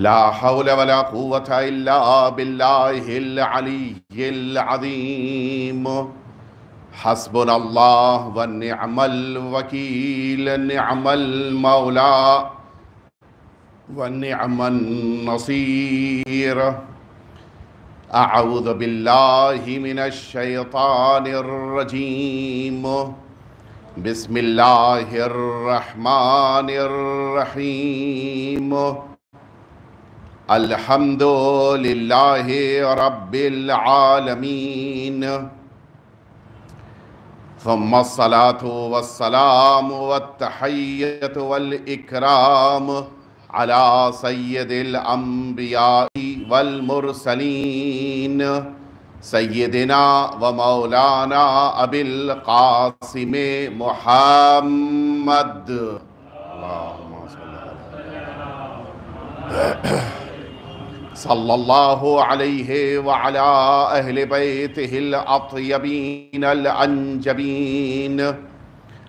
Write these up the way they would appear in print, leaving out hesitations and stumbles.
لا حول ولا قوة إلا بالله العلي العظيم حسبنا الله ونعم الوكيل نعم المولى ونعم النصير أعوذ بالله من الشيطان الرجيم بسم الله الرحمن الرحيم الحمد لله رب العالمين ثم الصلاة والسلام والتحية والإكرام على سيد الأنبياء والمرسلين سيدنا ومولانا أبي القاسم محمد اللهم صلى الله عليه وعلى أهل بيته الأطيبين الأنجبين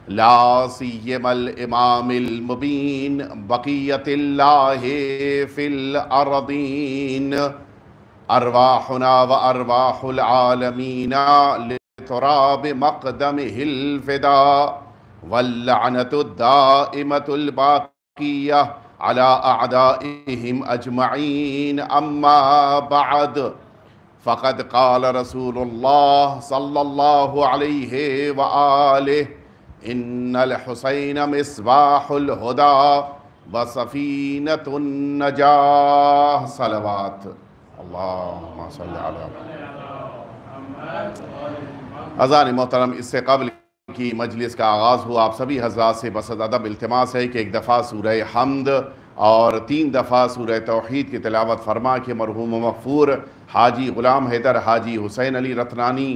لا سيما الإمام المبين بقية الله في الأرضين أرواحنا وأرواح العالمين لتراب مقدمه الفداء واللعنة الدائمة الباقية على أعدائهم أجمعين أما بعد فقد قال رسول الله صلى الله عليه وآله إن الحسين مصباح الهدى وسفينة النجاة صلوات اللهم صل على اذان محترم اس سے قبل کی مجلس کا آغاز ہوا آپ سبھی حضرات سے بس ادب التماس ہے کہ ایک دفعہ سورہ حمد اور 3 دفعہ سورہ توحید کی تلاوت فرما کے مرحوم و مغفور حاجی غلام حیدر حاجی حسین علی رتنانی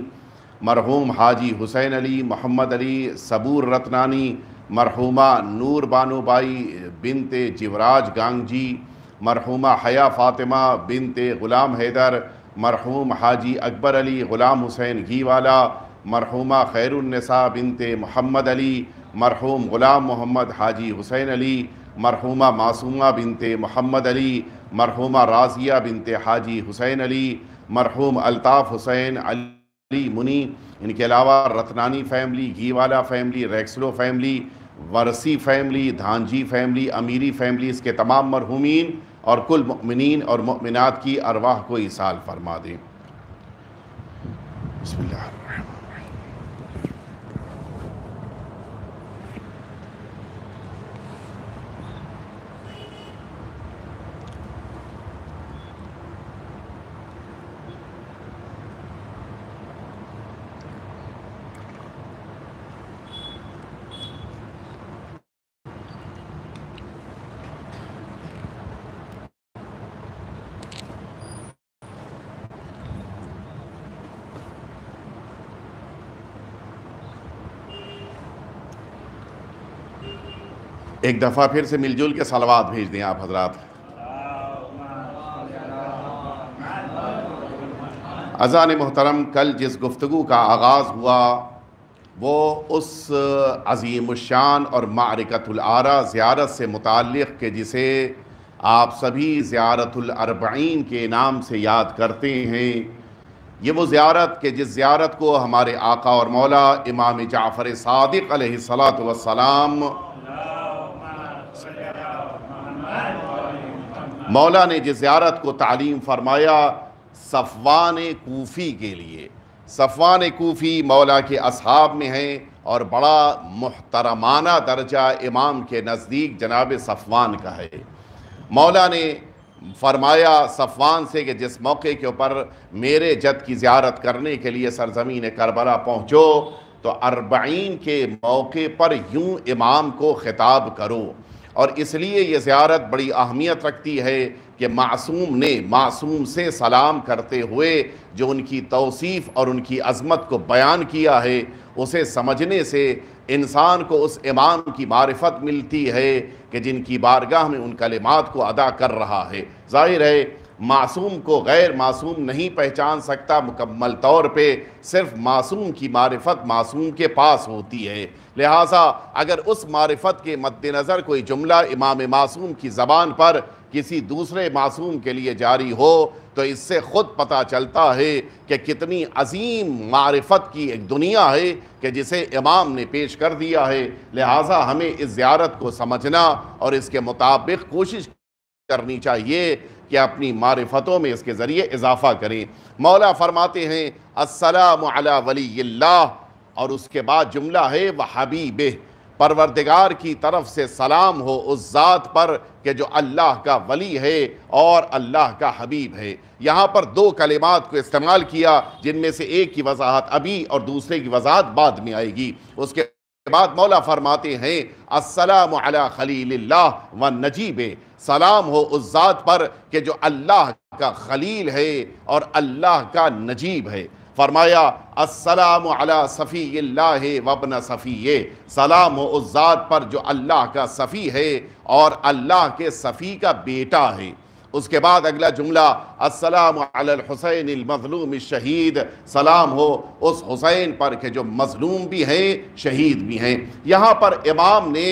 مرحوم حاجی حسین علی محمد علی صبور رتنانی مرحومہ نور بانو بائی بنت جیوراج گانگجی مرحومہ حیا فاطمہ بنت غلام حیدر مرحوم حاجی اکبر علی غلام حسین گھی والا مرحومہ خیر النساء بنت محمد علی مرحوم غلام محمد حاجی حسین علی مرحومہ معصومہ بنت محمد علی مرحومہ راضیہ بنت حاجی حسین علی مرحوم الطاف حسین علی منی ان کے علاوہ رتنانی فیملی گھی والا فیملی ریکسلو family Varsi family Dhanji family Amiri family اس کے تمام مرحومین اور کل مؤمنین اور مؤمنات کی ارواح کو ایصال فرما دیں بسم اللہ الرحمن ایک دفعہ پھر سے مل جل کے صلوات بھیج دیں آپ حضرات اذان محترم کل جس گفتگو کا آغاز ہوا وہ اس عظیم الشان اور معرکۃ الآرا زیارت سے متعلق کہ جسے آپ سبھی زیارت الاربعین کے نام سے یاد کرتے ہیں یہ وہ زیارت کہ جس زیارت کو ہمارے آقا اور مولا امام جعفر صادق علیہ السلام مولا نے جس زیارت کو تعلیم فرمایا صفوان کوفی کے لیے صفوان کوفی مولا کے اصحاب میں ہیں اور بڑا محترمانہ درجہ امام کے نزدیک جناب صفوان کا ہے مولا نے فرمایا صفوان سے کہ جس موقع کے اوپر میرے جد کی زیارت کرنے کے لیے سرزمین کربلا پہنچو تو 40 کے موقع پر یوں امام کو خطاب کرو اور اس لیے یہ زیارت بڑی اہمیت رکھتی ہے کہ معصوم نے معصوم سے سلام کرتے ہوئے جو ان کی توصیف اور ان کی عظمت کو بیان کیا ہے اسے سمجھنے سے انسان کو اس امام کی معرفت ملتی ہے کہ جن کی بارگاہ میں ان کلمات کو ادا کر رہا ہے ظاہر ہے معصوم کو غیر معصوم نہیں پہچان سکتا مکمل طور پہ صرف معصوم کی معرفت معصوم کے پاس ہوتی ہے لہٰذا اگر اس معرفت کے مد نظر کوئی جملہ امام معصوم کی زبان پر کسی دوسرے معصوم کے لیے جاری ہو تو اس سے خود پتہ چلتا ہے کہ کتنی عظیم معرفت کی ایک دنیا ہے کہ جسے امام نے پیش کر دیا ہے۔ لہٰذا ہمیں اس زیارت کو سمجھنا اور اس کے مطابق کوشش کرنی چاہیے کہ اپنی معرفتوں میں اس کے ذریعے اضافہ کریں۔ مولا فرماتے ہیں السلام علی ولی اللہ، اور اس کے بعد جملہ ہے وحبیبہ، پروردگار کی طرف سے سلام ہو اس ذات پر کہ جو اللہ کا ولی ہے اور اللہ کا حبیب ہے۔ یہاں پر دو کلمات کو استعمال کیا جن میں سے ایک کی وضاحت ابھی اور دوسرے کی وضاحت بعد میں آئے گی۔ اس کے بعد مولا فرماتے ہیں السلام علی خلیل اللہ والنجیب، سلام ہو اس ذات پر کہ جو اللہ کا خلیل ہے اور اللہ کا نجیب ہے۔ فرمایا السلام علی صفی اللہ وابن صفیہ، سلام ہو اس ذات پر جو اللہ کا صفی ہے اور اللہ کے صفی کا بیٹا ہے۔ اس کے بعد اگلا جملہ السلام علی الحسین المظلوم الشہید، سلام ہو اس حسین پر کہ جو مظلوم بھی ہیں شہید بھی ہیں۔ یہاں پر امام نے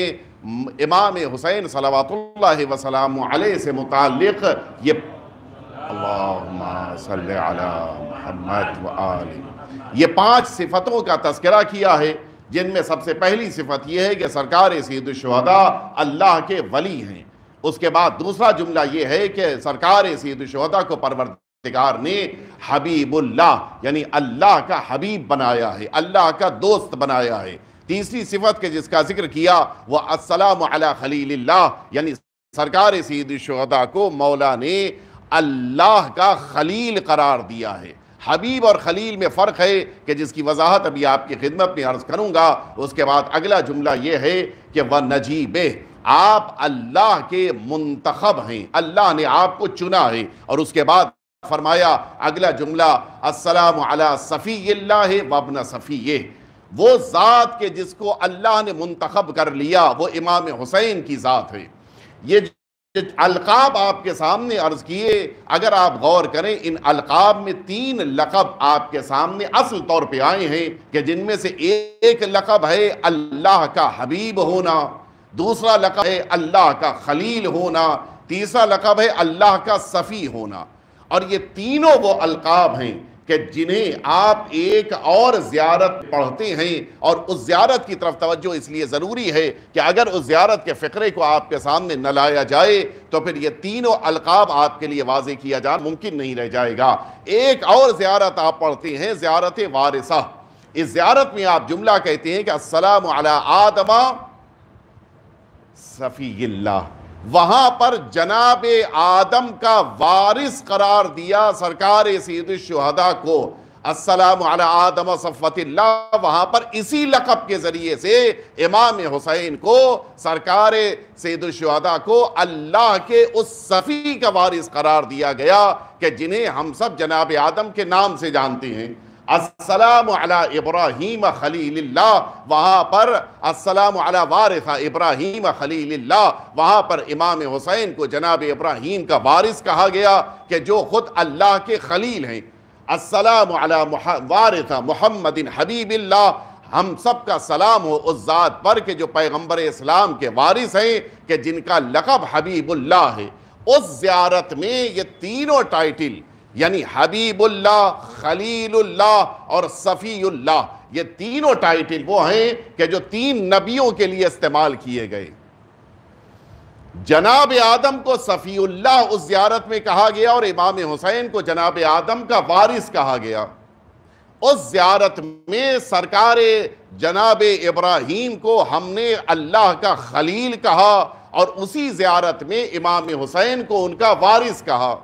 امام حسین صلوات اللہ وسلام علیہ سے متعلق یہ اللہم صلی علی محمد وآلہ، یہ 5 صفتوں کا تذکرہ کیا ہے، جن میں سب سے پہلی صفت یہ ہے کہ سرکار سید الشہداء اللہ کے ولی ہیں۔ اس کے بعد دوسرا جملہ یہ ہے کہ سرکار سید الشہداء کو پروردگار نے حبیب اللہ یعنی اللہ کا حبیب بنایا ہے، اللہ کا دوست بنایا ہے۔ تیسری صفت کے جس کا ذکر کیا وہ السلام علی خلیل اللہ، یعنی سرکار سید الشہداء کو مولا نے اللہ کا خلیل قرار دیا ہے۔ حبیب اور خلیل میں فرق ہے کہ جس کی وضاحت ابھی آپ کی خدمت میں عرض کروں گا۔ اس کے بعد اگلا جملہ یہ ہے کہ وَنَجِيبِ، آپ اللہ کے منتخب ہیں، اللہ نے آپ کو چنا ہے۔ اور اس کے بعد فرمایا اگلا جملہ السلام علی صفی اللہ وابن صفیہ، وہ ذات کے جس کو اللہ نے منتخب کر لیا وہ امام حسین کی ذات ہے۔ یہ القاب آپ کے سامنے عرض کیے، اگر آپ غور کریں ان القاب میں 3 لقب آپ کے سامنے اصل طور پہ آئے ہیں کہ جن میں سے ایک لقب ہے اللہ کا حبیب ہونا، دوسرا لقب ہے اللہ کا خلیل ہونا، تیسرا لقب ہے اللہ کا صفی ہونا۔ اور یہ تینوں وہ القاب ہیں کہ جنہیں آپ ایک اور زیارت پڑھتے ہیں، اور اس زیارت کی طرف توجہ اس لیے ضروری ہے کہ اگر اس زیارت کے فقرے کو آپ کے سامنے نہ لایا جائے تو پھر یہ تینوں القاب آپ کے لیے واضح کیا جانا ممکن نہیں رہ جائے گا۔ ایک اور زیارت آپ پڑھتے ہیں، زیارت وارثہ۔ اس زیارت میں آپ جملہ کہتے ہیں کہ السلام علی آدم صفی اللہ، وہاں پر جناب آدم کا وارث قرار دیا سرکار سید الشہداء کو۔ السلام علی آدم صفوت اللہ، وہاں پر اسی لقب کے ذریعے سے امام حسین کو سرکار سید الشہداء کو اللہ کے اس صفی کا وارث قرار دیا گیا کہ جنہیں ہم سب جناب آدم کے نام سے جانتے ہیں۔ السلام علی ابراہیم خلیل اللہ، وہاں پر السلام علی وارث ابراہیم خلیل اللہ، وہاں پر امام حسین کو جناب ابراہیم کا وارث کہا گیا کہ جو خود اللہ کے خلیل ہیں۔ السلام علی وارث محمد حبیب اللہ، ہم سب کا سلام ہو اس ذات پر کہ جو پیغمبر اسلام کے وارث ہیں کہ جن کا لقب حبیب اللہ ہے۔ اس زیارت میں یہ تینوں ٹائٹل یعنی حبیب اللہ، خلیل اللہ اور صفی اللہ، یہ تینوں ٹائٹل وہ ہیں کہ جو 3 نبیوں کے لیے استعمال کیے گئے۔ جناب آدم کو صفی اللہ اس زیارت میں کہا گیا اور امام حسین کو جناب آدم کا وارث کہا گیا۔ اس زیارت میں سرکار جناب ابراہیم کو ہم نے اللہ کا خلیل کہا اور اسی زیارت میں امام حسین کو ان کا وارث کہا۔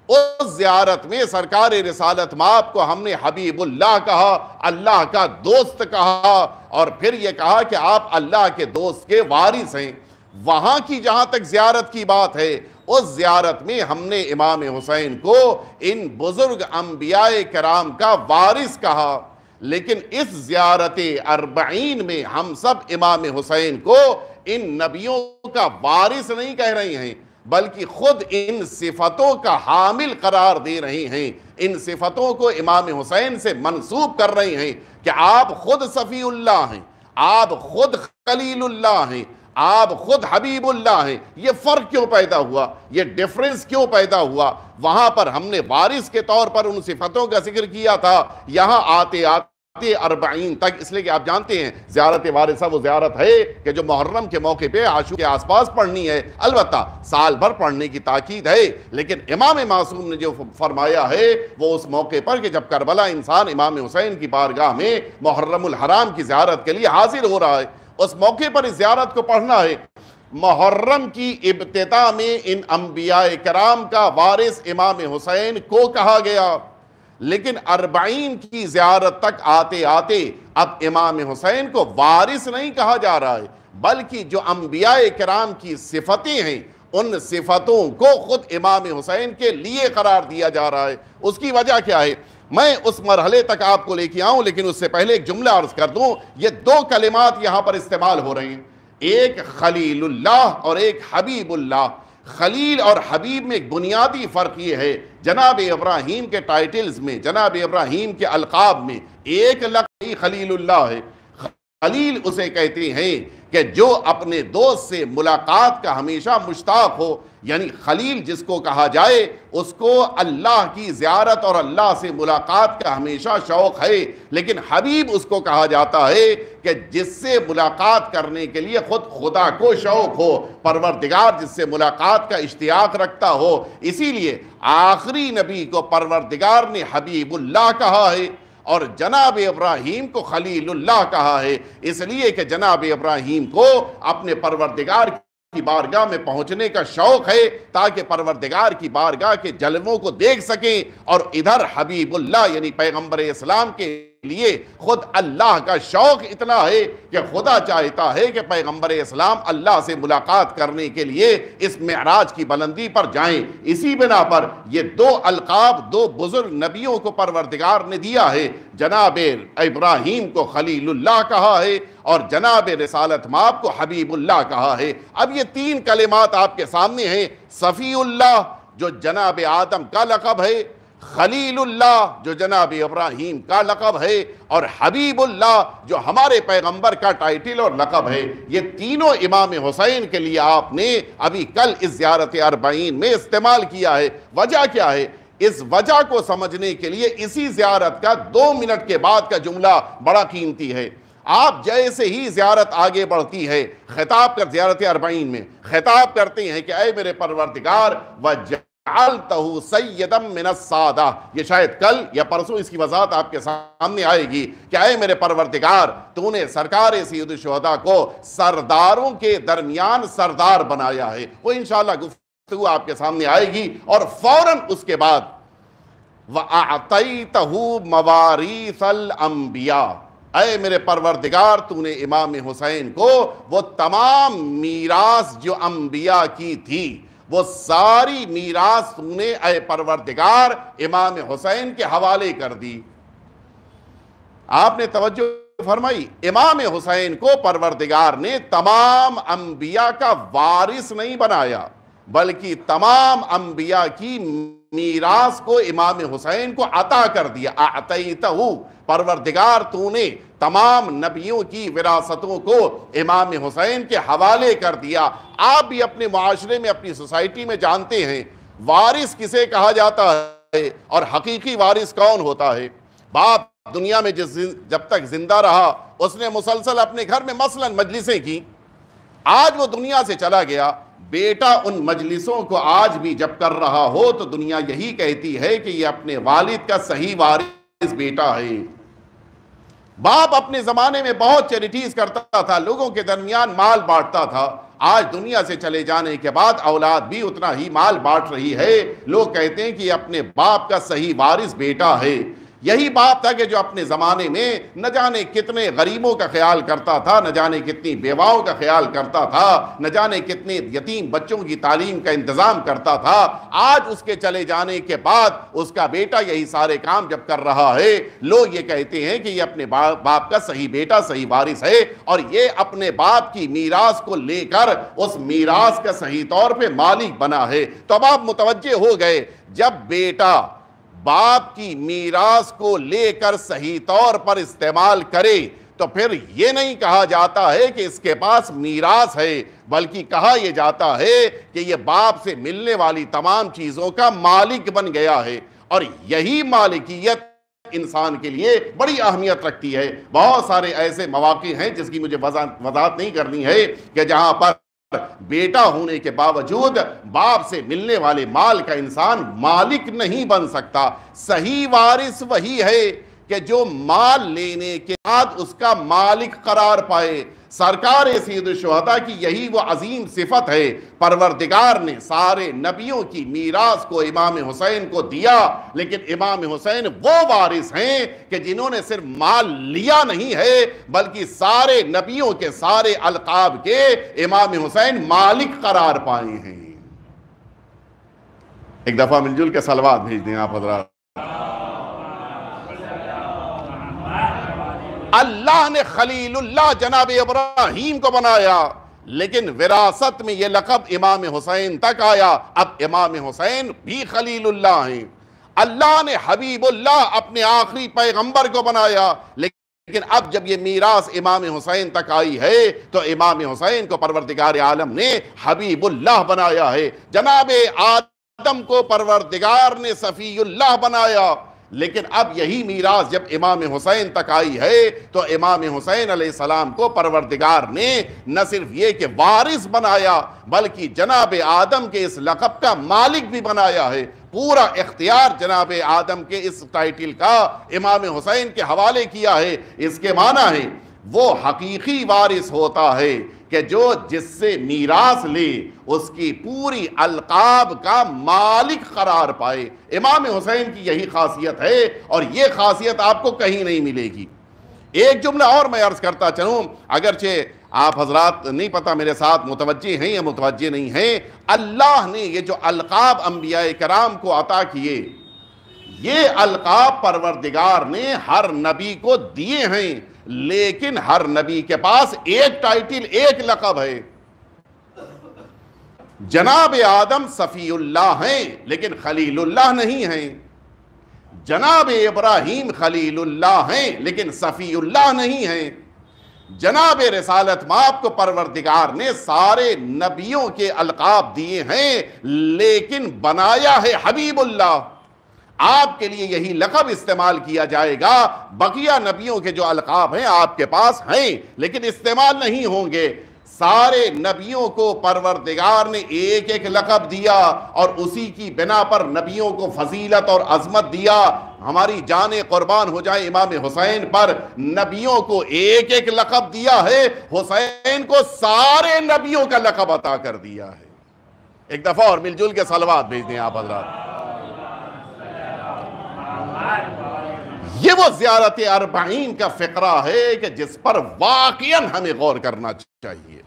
اس زیارت میں سرکار رسالت مآب کو ہم نے حبیب اللہ کہا، اللہ کا دوست کہا، اور پھر یہ کہا کہ آپ اللہ کے دوست کے وارث ہیں۔ وہاں کی جہاں تک زیارت کی بات ہے، اس زیارت میں ہم نے امام حسین کو ان بزرگ انبیاء کرام کا وارث کہا، لیکن اس زیارت 40 میں ہم سب امام حسین کو ان نبیوں کا وارث نہیں کہہ رہے ہیں بلکہ خود ان صفتوں کا حامل قرار دے رہے ہیں، ان صفتوں کو امام حسین سے منسوب کر رہے ہیں کہ آپ خود صفی اللہ ہیں، آپ خود خلیل اللہ ہیں، آپ خود حبیب اللہ ہیں، یہ فرق کیوں پیدا ہوا، یہ ڈیفرنس کیوں پیدا ہوا؟ وہاں پر ہم نے وارث کے طور پر ان صفتوں کا ذکر کیا تھا، یہاں آتے آتے 40 تک، اس لیے کہ آپ جانتے ہیں زیارت وارثہ وہ زیارت ہے کہ جو محرم کے موقع پہ عاشور کے آس پاس پڑھنی ہے، البتہ سال بھر پڑھنے کی تاکید ہے، لیکن امام معصوم نے جو فرمایا ہے وہ اس موقع پر کہ جب کربلا انسان امام حسین کی بارگاہ میں محرم الحرام کی زیارت کے لیے حاضر ہو رہا ہے، اس موقع پر اس زیارت کو پڑھنا ہے۔ محرم کی ابتدا میں ان انبیاء کرام کا وارث امام حسین کو کہا گیا، لیکن 40 کی زیارت تک آتے آتے اب امام حسین کو وارث نہیں کہا جا رہا ہے، بلکہ جو انبیاء کرام کی صفتیں ہیں ان صفتوں کو خود امام حسین کے لیے قرار دیا جا رہا ہے۔ اس کی وجہ کیا ہے؟ میں اس مرحلے تک آپ کو لے کے آؤں، لیکن اس سے پہلے ایک جملہ عرض کر دوں۔ یہ 2 کلمات یہاں پر استعمال ہو رہے ہیں، ایک خلیل اللہ اور ایک حبیب اللہ۔ خلیل اور حبیب میں ایک بنیادی فرق یہ ہے، جناب ابراہیم کے ٹائٹلز میں، جناب ابراہیم کے القاب میں ایک لقب خلیل اللہ ہے۔ خلیل اسے کہتے ہیں کہ جو اپنے دوست سے ملاقات کا ہمیشہ مشتاق ہو، یعنی خلیل جس کو کہا جائے اس کو اللہ کی زیارت اور اللہ سے ملاقات کا ہمیشہ شوق ہے، لیکن حبیب اس کو کہا جاتا ہے کہ جس سے ملاقات کرنے کے لیے خود خدا کو شوق ہو، پروردگار جس سے ملاقات کا اشتیاق رکھتا ہو۔ اسی لیے آخری نبی کو پروردگار نے حبیب اللہ کہا ہے اور جناب ابراہیم کو خلیل اللہ کہا ہے، اس لیے کہ جناب ابراہیم کو اپنے پروردگار کی بارگاہ میں پہنچنے کا شوق ہے تاکہ پروردگار کی بارگاہ کے جلووں کو دیکھ سکیں، اور ادھر حبیب اللہ یعنی پیغمبر اسلام کے لیے خود اللہ کا شوق اتنا ہے کہ خدا چاہتا ہے کہ پیغمبر اسلام اللہ سے ملاقات کرنے کے لیے اس معراج کی بلندی پر جائیں۔ اسی بنا پر یہ 2 القاب 2 بزرگ نبیوں کو پروردگار نے دیا ہے، جناب ابراہیم کو خلیل اللہ کہا ہے اور جناب رسالت مآب کو حبیب اللہ کہا ہے۔ اب یہ 3 کلمات آپ کے سامنے ہیں، صفی اللہ جو جناب آدم کا لقب ہے، خلیل اللہ جو جناب ابراہیم کا لقب ہے، اور حبیب اللہ جو ہمارے پیغمبر کا ٹائٹل اور لقب ہے۔ یہ تینوں امام حسین کے لیے آپ نے ابھی کل اس زیارت 40 میں استعمال کیا ہے۔ وجہ کیا ہے؟ اس وجہ کو سمجھنے کے لیے اسی زیارت کا 2 منٹ کے بعد کا جملہ بڑا قیمتی ہے۔ آپ جیسے ہی زیارت آگے بڑھتی ہے، خطاب کر زیارت 40 میں خطاب کرتے ہیں کہ اے میرے پروردگار وجعلتہ سیدا من السادہ، یہ شاید کل یا پرسوں اس کی وضاحت آپ کے سامنے آئے گی کہ اے میرے پروردگار تو نے سرکار سید الشہداء کو سرداروں کے درمیان سردار بنایا ہے۔ وہ انشاءاللہ گفتگو آپ کے سامنے آئے گی، اور فوراً اس کے بعد وَأَعْطَيْتَهُ مَوَارِيثَ الْأَنْبِيَاءِ، اے میرے پروردگار تو نے امام حسین کو وہ تمام میراث جو انبیاء کی تھی، وہ ساری میراث تو نے اے پروردگار امام حسین کے حوالے کر دی۔ آپ نے توجہ فرمائی، امام حسین کو پروردگار نے تمام انبیاء کا وارث نہیں بنایا، بلکہ تمام انبیاء کی میراث کو امام حسین کو عطا کر دیا۔ اعطیتہ، پروردگار تو نے تمام نبیوں کی وراثتوں کو امام حسین کے حوالے کر دیا۔ آپ بھی اپنے معاشرے میں اپنی سوسائٹی میں جانتے ہیں وارث کسے کہا جاتا ہے اور حقیقی وارث کون ہوتا ہے۔ باپ دنیا میں جب تک زندہ رہا اس نے مسلسل اپنے گھر میں مثلا مجلسیں کی، آج وہ دنیا سے چلا گیا، بیٹا ان مجلسوں کو آج بھی جب کر رہا ہو تو دنیا یہی کہتی ہے کہ یہ اپنے والد کا صحیح وارث بیٹا ہے۔ باپ اپنے زمانے میں بہت چیریٹیز کرتا تھا، لوگوں کے درمیان مال بانٹتا تھا، آج دنیا سے چلے جانے کے بعد اولاد بھی اتنا ہی مال بانٹ رہی ہے، لوگ کہتے ہیں کہ یہ اپنے باپ کا صحیح وارث بیٹا ہے۔ یہی باپ تھا کہ جو اپنے زمانے میں نہ جانے کتنے غریبوں کا خیال کرتا تھا، نہ جانے کتنی بیواؤں کا خیال کرتا تھا، نہ جانے کتنے یتیم بچوں کی تعلیم کا انتظام کرتا تھا۔ آج اس کے چلے جانے کے بعد اس کا بیٹا یہی سارے کام جب کر رہا ہے، لوگ یہ کہتے ہیں کہ یہ اپنے باپ کا صحیح بیٹا، صحیح وارث ہے، اور یہ اپنے باپ کی میراث کو لے کر اس میراث کا صحیح طور پہ مالک بنا ہے۔ تو اب آپ متوجہ ہو گئے، جب بیٹا باپ کی میراث کو لے کر صحیح طور پر استعمال کرے تو پھر یہ نہیں کہا جاتا ہے کہ اس کے پاس میراث ہے، بلکہ کہا یہ جاتا ہے کہ یہ باپ سے ملنے والی تمام چیزوں کا مالک بن گیا ہے۔ اور یہی مالکیت انسان کے لیے بڑی اہمیت رکھتی ہے۔ بہت سارے ایسے مواقع ہیں جس کی مجھے وضاحت نہیں کرنی ہے کہ جہاں پر بیٹا ہونے کے باوجود باپ سے ملنے والے مال کا انسان مالک نہیں بن سکتا۔ صحیح وارث وہی ہے کہ جو مال لینے کے بعد اس کا مالک قرار پائے۔ سرکار سید الشہداء کی یہی وہ عظیم صفت ہے۔ پروردگار نے سارے نبیوں کی میراث کو امام حسین کو دیا، لیکن امام حسین وہ وارث ہیں کہ جنہوں نے صرف مال لیا نہیں ہے بلکہ سارے نبیوں کے سارے القاب کے امام حسین مالک قرار پائے ہیں۔ ایک دفعہ مل جل کے صلوات بھیج دیں آپ حضرات۔ اللہ نے خلیل اللہ جناب ابراہیم کو بنایا، لیکن وراثت میں یہ لقب امام حسین تک آیا۔ اب امام حسین بھی خلیل اللہ ہیں۔ اللہ نے حبیب اللہ اپنے آخری پیغمبر کو بنایا، لیکن اب جب یہ میراث امام حسین تک آئی ہے تو امام حسین کو پروردگار عالم نے حبیب اللہ بنایا ہے۔ جناب آدم کو پروردگار نے صفی اللہ بنایا، لیکن اب یہی میراث جب امام حسین تک آئی ہے تو امام حسین علیہ السلام کو پروردگار نے نہ صرف یہ کہ وارث بنایا بلکہ جناب آدم کے اس لقب کا مالک بھی بنایا ہے۔ پورا اختیار جناب آدم کے اس ٹائٹل کا امام حسین کے حوالے کیا ہے۔ اس کے معنی ہے وہ حقیقی وارث ہوتا ہے کہ جو جس سے میراث لے اس کی پوری القاب کا مالک قرار پائے۔ امام حسین کی یہی خاصیت ہے اور یہ خاصیت آپ کو کہیں نہیں ملے گی۔ ایک جملہ اور میں عرض کرتا چلوں، اگرچہ آپ حضرات نہیں پتہ میرے ساتھ متوجہ ہیں یا متوجہ نہیں ہیں، اللہ نے یہ جو القاب انبیاء کرام کو عطا کیے، یہ القاب پروردگار نے ہر نبی کو دیے ہیں، لیکن ہر نبی کے پاس ایک ٹائٹل ایک لقب ہے۔ جناب آدم صفی اللہ ہیں لیکن خلیل اللہ نہیں ہیں۔ جناب ابراہیم خلیل اللہ ہیں لیکن صفی اللہ نہیں ہیں۔ جناب رسالت مآب کو پروردگار نے سارے نبیوں کے القاب دیے ہیں لیکن بنایا ہے حبیب اللہ۔ آپ کے لیے یہی لقب استعمال کیا جائے گا، بقیہ نبیوں کے جو القاب ہیں آپ کے پاس ہیں لیکن استعمال نہیں ہوں گے۔ سارے نبیوں کو پروردگار نے ایک ایک لقب دیا اور اسی کی بنا پر نبیوں کو فضیلت اور عظمت دیا۔ ہماری جان قربان ہو جائے امام حسین پر، نبیوں کو ایک ایک لقب دیا ہے، حسین کو سارے نبیوں کا لقب عطا کر دیا ہے۔ ایک دفعہ اور مل جل کے صلوات بھیج دیں آپ حضرات۔ یہ وہ زیارت اربعین کا فقرہ ہے کہ جس پر واقعاً ہمیں غور کرنا چاہیے۔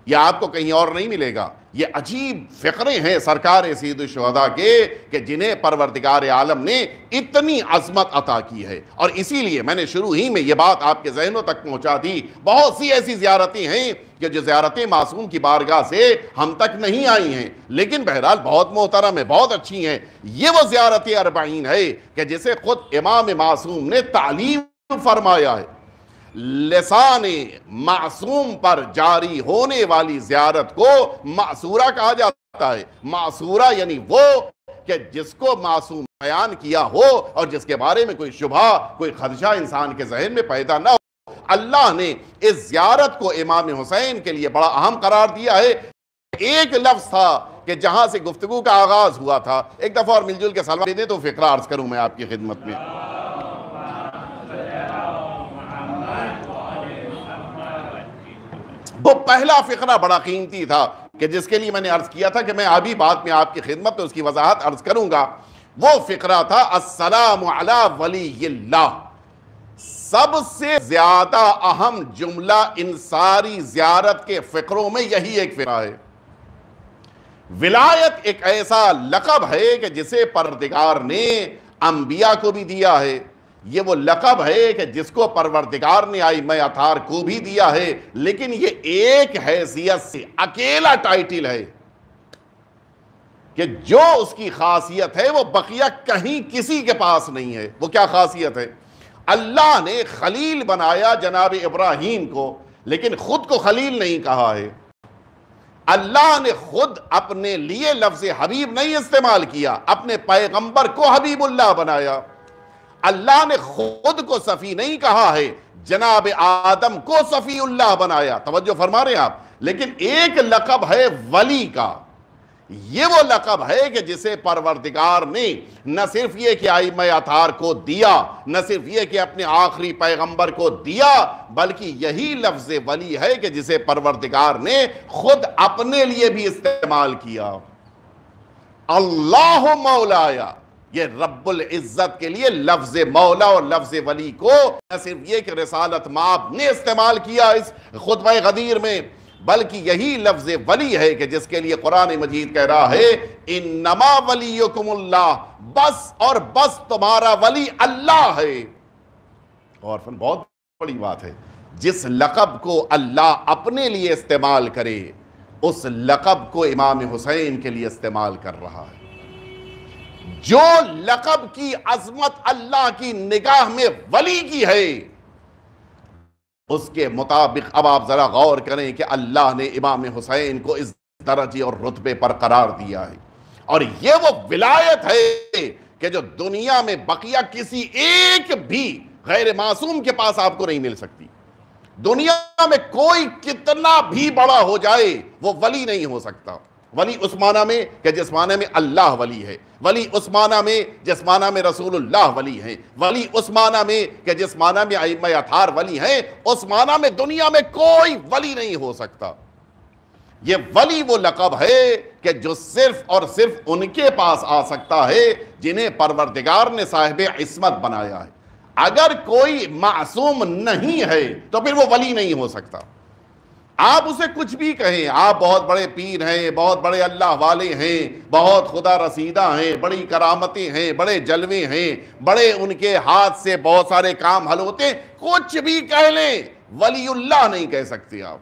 یہ آپ کو کہیں اور نہیں ملے گا۔ یہ عجیب فقرے ہیں سرکار سید الشہداء کے کہ جنہیں پروردگار عالم نے اتنی عظمت عطا کی ہے، اور اسی لیے میں نے شروع ہی میں یہ بات آپ کے ذہنوں تک پہنچا دی۔ بہت سی ایسی زیارتیں ہیں کہ جو زیارتیں معصوم کی بارگاہ سے ہم تک نہیں آئی ہیں، لیکن بہرحال بہت محترم ہے، بہت اچھی ہیں۔ یہ وہ زیارت اربعین ہے کہ جسے خود امام معصوم نے تعلیم فرمایا ہے۔ لسان معصوم پر جاری ہونے والی زیارت کو معصورہ کہا جاتا ہے۔ معصورہ یعنی وہ کہ جس کو معصوم بیان کیا ہو اور جس کے بارے میں کوئی شبہ، کوئی خدشہ انسان کے ذہن میں پیدا نہ ہو۔ اللہ نے اس زیارت کو امام حسین کے لیے بڑا اہم قرار دیا ہے۔ ایک لفظ تھا کہ جہاں سے گفتگو کا آغاز ہوا تھا۔ ایک دفعہ اور مل جل کے سلام دیں تو فقرہ عرض کروں میں آپ کی خدمت میں۔ وہ پہلا فقرہ بڑا قیمتی تھا کہ جس کے لیے میں نے عرض کیا تھا کہ میں ابھی بعد میں آپ کی خدمت میں اس کی وضاحت عرض کروں گا۔ وہ فقرہ تھا السلام علی ولی اللہ۔ سب سے زیادہ اہم جملہ ان ساری زیارت کے فقروں میں یہی ایک فقرہ ہے۔ ولایت ایک ایسا لقب ہے کہ جسے پروردگار نے انبیاء کو بھی دیا ہے۔ یہ وہ لقب ہے کہ جس کو پروردگار نے ائمہ اطہار کو بھی دیا ہے، لیکن یہ ایک حیثیت سے اکیلا ٹائٹل ہے کہ جو اس کی خاصیت ہے وہ بقیہ کہیں کسی کے پاس نہیں ہے۔ وہ کیا خاصیت ہے؟ اللہ نے خلیل بنایا جناب ابراہیم کو، لیکن خود کو خلیل نہیں کہا ہے۔ اللہ نے خود اپنے لیے لفظ حبیب نہیں استعمال کیا، اپنے پیغمبر کو حبیب اللہ بنایا۔ اللہ نے خود کو صفی نہیں کہا ہے، جناب آدم کو صفی اللہ بنایا۔ توجہ فرما رہے ہیں آپ؟ لیکن ایک لقب ہے ولی کا، یہ وہ لقب ہے کہ جسے پروردگار نے نہ صرف یہ کہ ائمہ اطہار کو دیا، نہ صرف یہ کہ اپنے آخری پیغمبر کو دیا، بلکہ یہی لفظ ولی ہے کہ جسے پروردگار نے خود اپنے لیے بھی استعمال کیا۔ اللہ مولایا، یہ رب العزت کے لیے لفظ مولا اور لفظ ولی کو نہ صرف یہ کہ رسالت مآب نے استعمال کیا اس خطبہ غدیر میں، بلکہ یہی لفظ ولی ہے کہ جس کے لیے قرآن مجید کہہ رہا ہے انما ولیکم اللہ، بس اور بس تمہارا ولی اللہ ہے۔ اور بہت بڑی بات ہے، جس لقب کو اللہ اپنے لیے استعمال کرے اس لقب کو امام حسین کے لیے استعمال کر رہا ہے۔ جو لقب کی عظمت اللہ کی نگاہ میں ولی کی ہے، اس کے مطابق اب آپ ذرا غور کریں کہ اللہ نے امام حسین کو اس درجے اور رتبے پر قرار دیا ہے، اور یہ وہ ولایت ہے کہ جو دنیا میں بقیہ کسی ایک بھی غیر معصوم کے پاس آپ کو نہیں مل سکتی۔ دنیا میں کوئی کتنا بھی بڑا ہو جائے وہ ولی نہیں ہو سکتا۔ ولی اس معنی میں کہ جس معنی میں اللہ ولی ہے، ولی اس معنی میں جس معنی میں رسول اللہ ولی ہیں، ولی اس معنی میں کہ جس معنی میں ائمہ اطہار ولی ہیں، اس معنی میں دنیا میں کوئی ولی نہیں ہو سکتا۔ یہ ولی وہ لقب ہے کہ جو صرف اور صرف ان کے پاس آ سکتا ہے جنہیں پروردگار نے صاحب عصمت بنایا ہے۔ اگر کوئی معصوم نہیں ہے تو پھر وہ ولی نہیں ہو سکتا۔ آپ اسے کچھ بھی کہیں، آپ بہت بڑے پیر ہیں، بہت بڑے اللہ والے ہیں، بہت خدا رسیدہ ہیں، بڑی کرامتیں ہیں، بڑے جلوے ہیں، بڑے ان کے ہاتھ سے بہت سارے کام حل ہوتے ہیں، کچھ بھی کہہ لیں، ولی اللہ نہیں کہہ سکتے آپ۔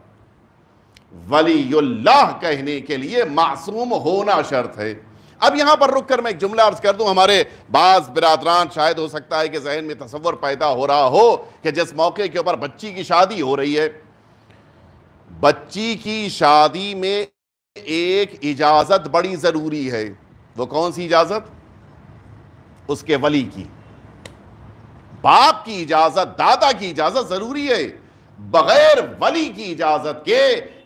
ولی اللہ کہنے کے لیے معصوم ہونا شرط ہے۔ اب یہاں پر رک کر میں ایک جملہ عرض کر دوں، ہمارے بعض برادران شاید ہو سکتا ہے کہ ذہن میں تصور پیدا ہو رہا ہو کہ جس موقع کے اوپر بچی کی شادی ہو رہی ہے، بچی کی شادی میں ایک اجازت بڑی ضروری ہے۔ وہ کون سی اجازت؟ اس کے ولی کی، باپ کی اجازت، دادا کی اجازت ضروری ہے۔ بغیر ولی کی اجازت کے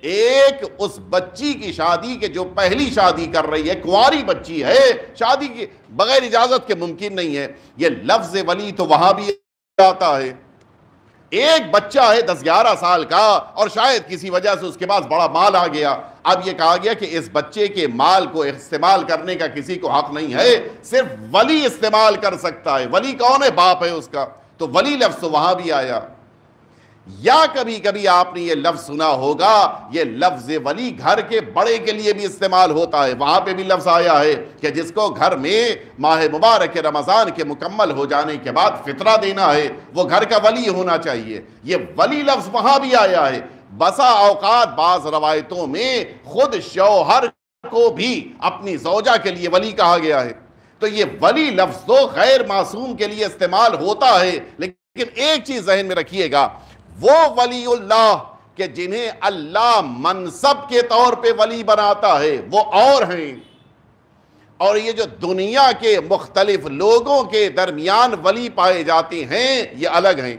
ایک اس بچی کی شادی کے جو پہلی شادی کر رہی ہے، کنواری بچی ہے، شادی کی بغیر اجازت کے ممکن نہیں ہے۔ یہ لفظ ولی تو وہاں بھی آتا ہے۔ ایک بچہ ہے 10-11 سال کا اور شاید کسی وجہ سے اس کے پاس بڑا مال آ گیا، اب یہ کہا گیا کہ اس بچے کے مال کو استعمال کرنے کا کسی کو حق نہیں ہے، صرف ولی استعمال کر سکتا ہے۔ ولی کون ہے؟ باپ ہے اس کا، تو ولی لفظ تو وہاں بھی آیا۔ یا کبھی کبھی آپ نے یہ لفظ سنا ہوگا، یہ لفظ ولی گھر کے بڑے کے لیے بھی استعمال ہوتا ہے۔ وہاں پہ بھی لفظ آیا ہے کہ جس کو گھر میں ماہ مبارک رمضان کے مکمل ہو جانے کے بعد فطرہ دینا ہے وہ گھر کا ولی ہونا چاہیے۔ یہ ولی لفظ وہاں بھی آیا ہے۔ بسا اوقات بعض روایتوں میں خود شوہر کو بھی اپنی زوجہ کے لیے ولی کہا گیا ہے۔ تو یہ ولی لفظ تو غیر معصوم کے لیے استعمال ہوتا ہے، لیکن ایک چیز ذہن میں رکھیے گا، وہ ولی اللہ کہ جنہیں اللہ منصب کے طور پہ ولی بناتا ہے وہ اور ہیں، اور یہ جو دنیا کے مختلف لوگوں کے درمیان ولی پائے جاتے ہیں یہ الگ ہیں۔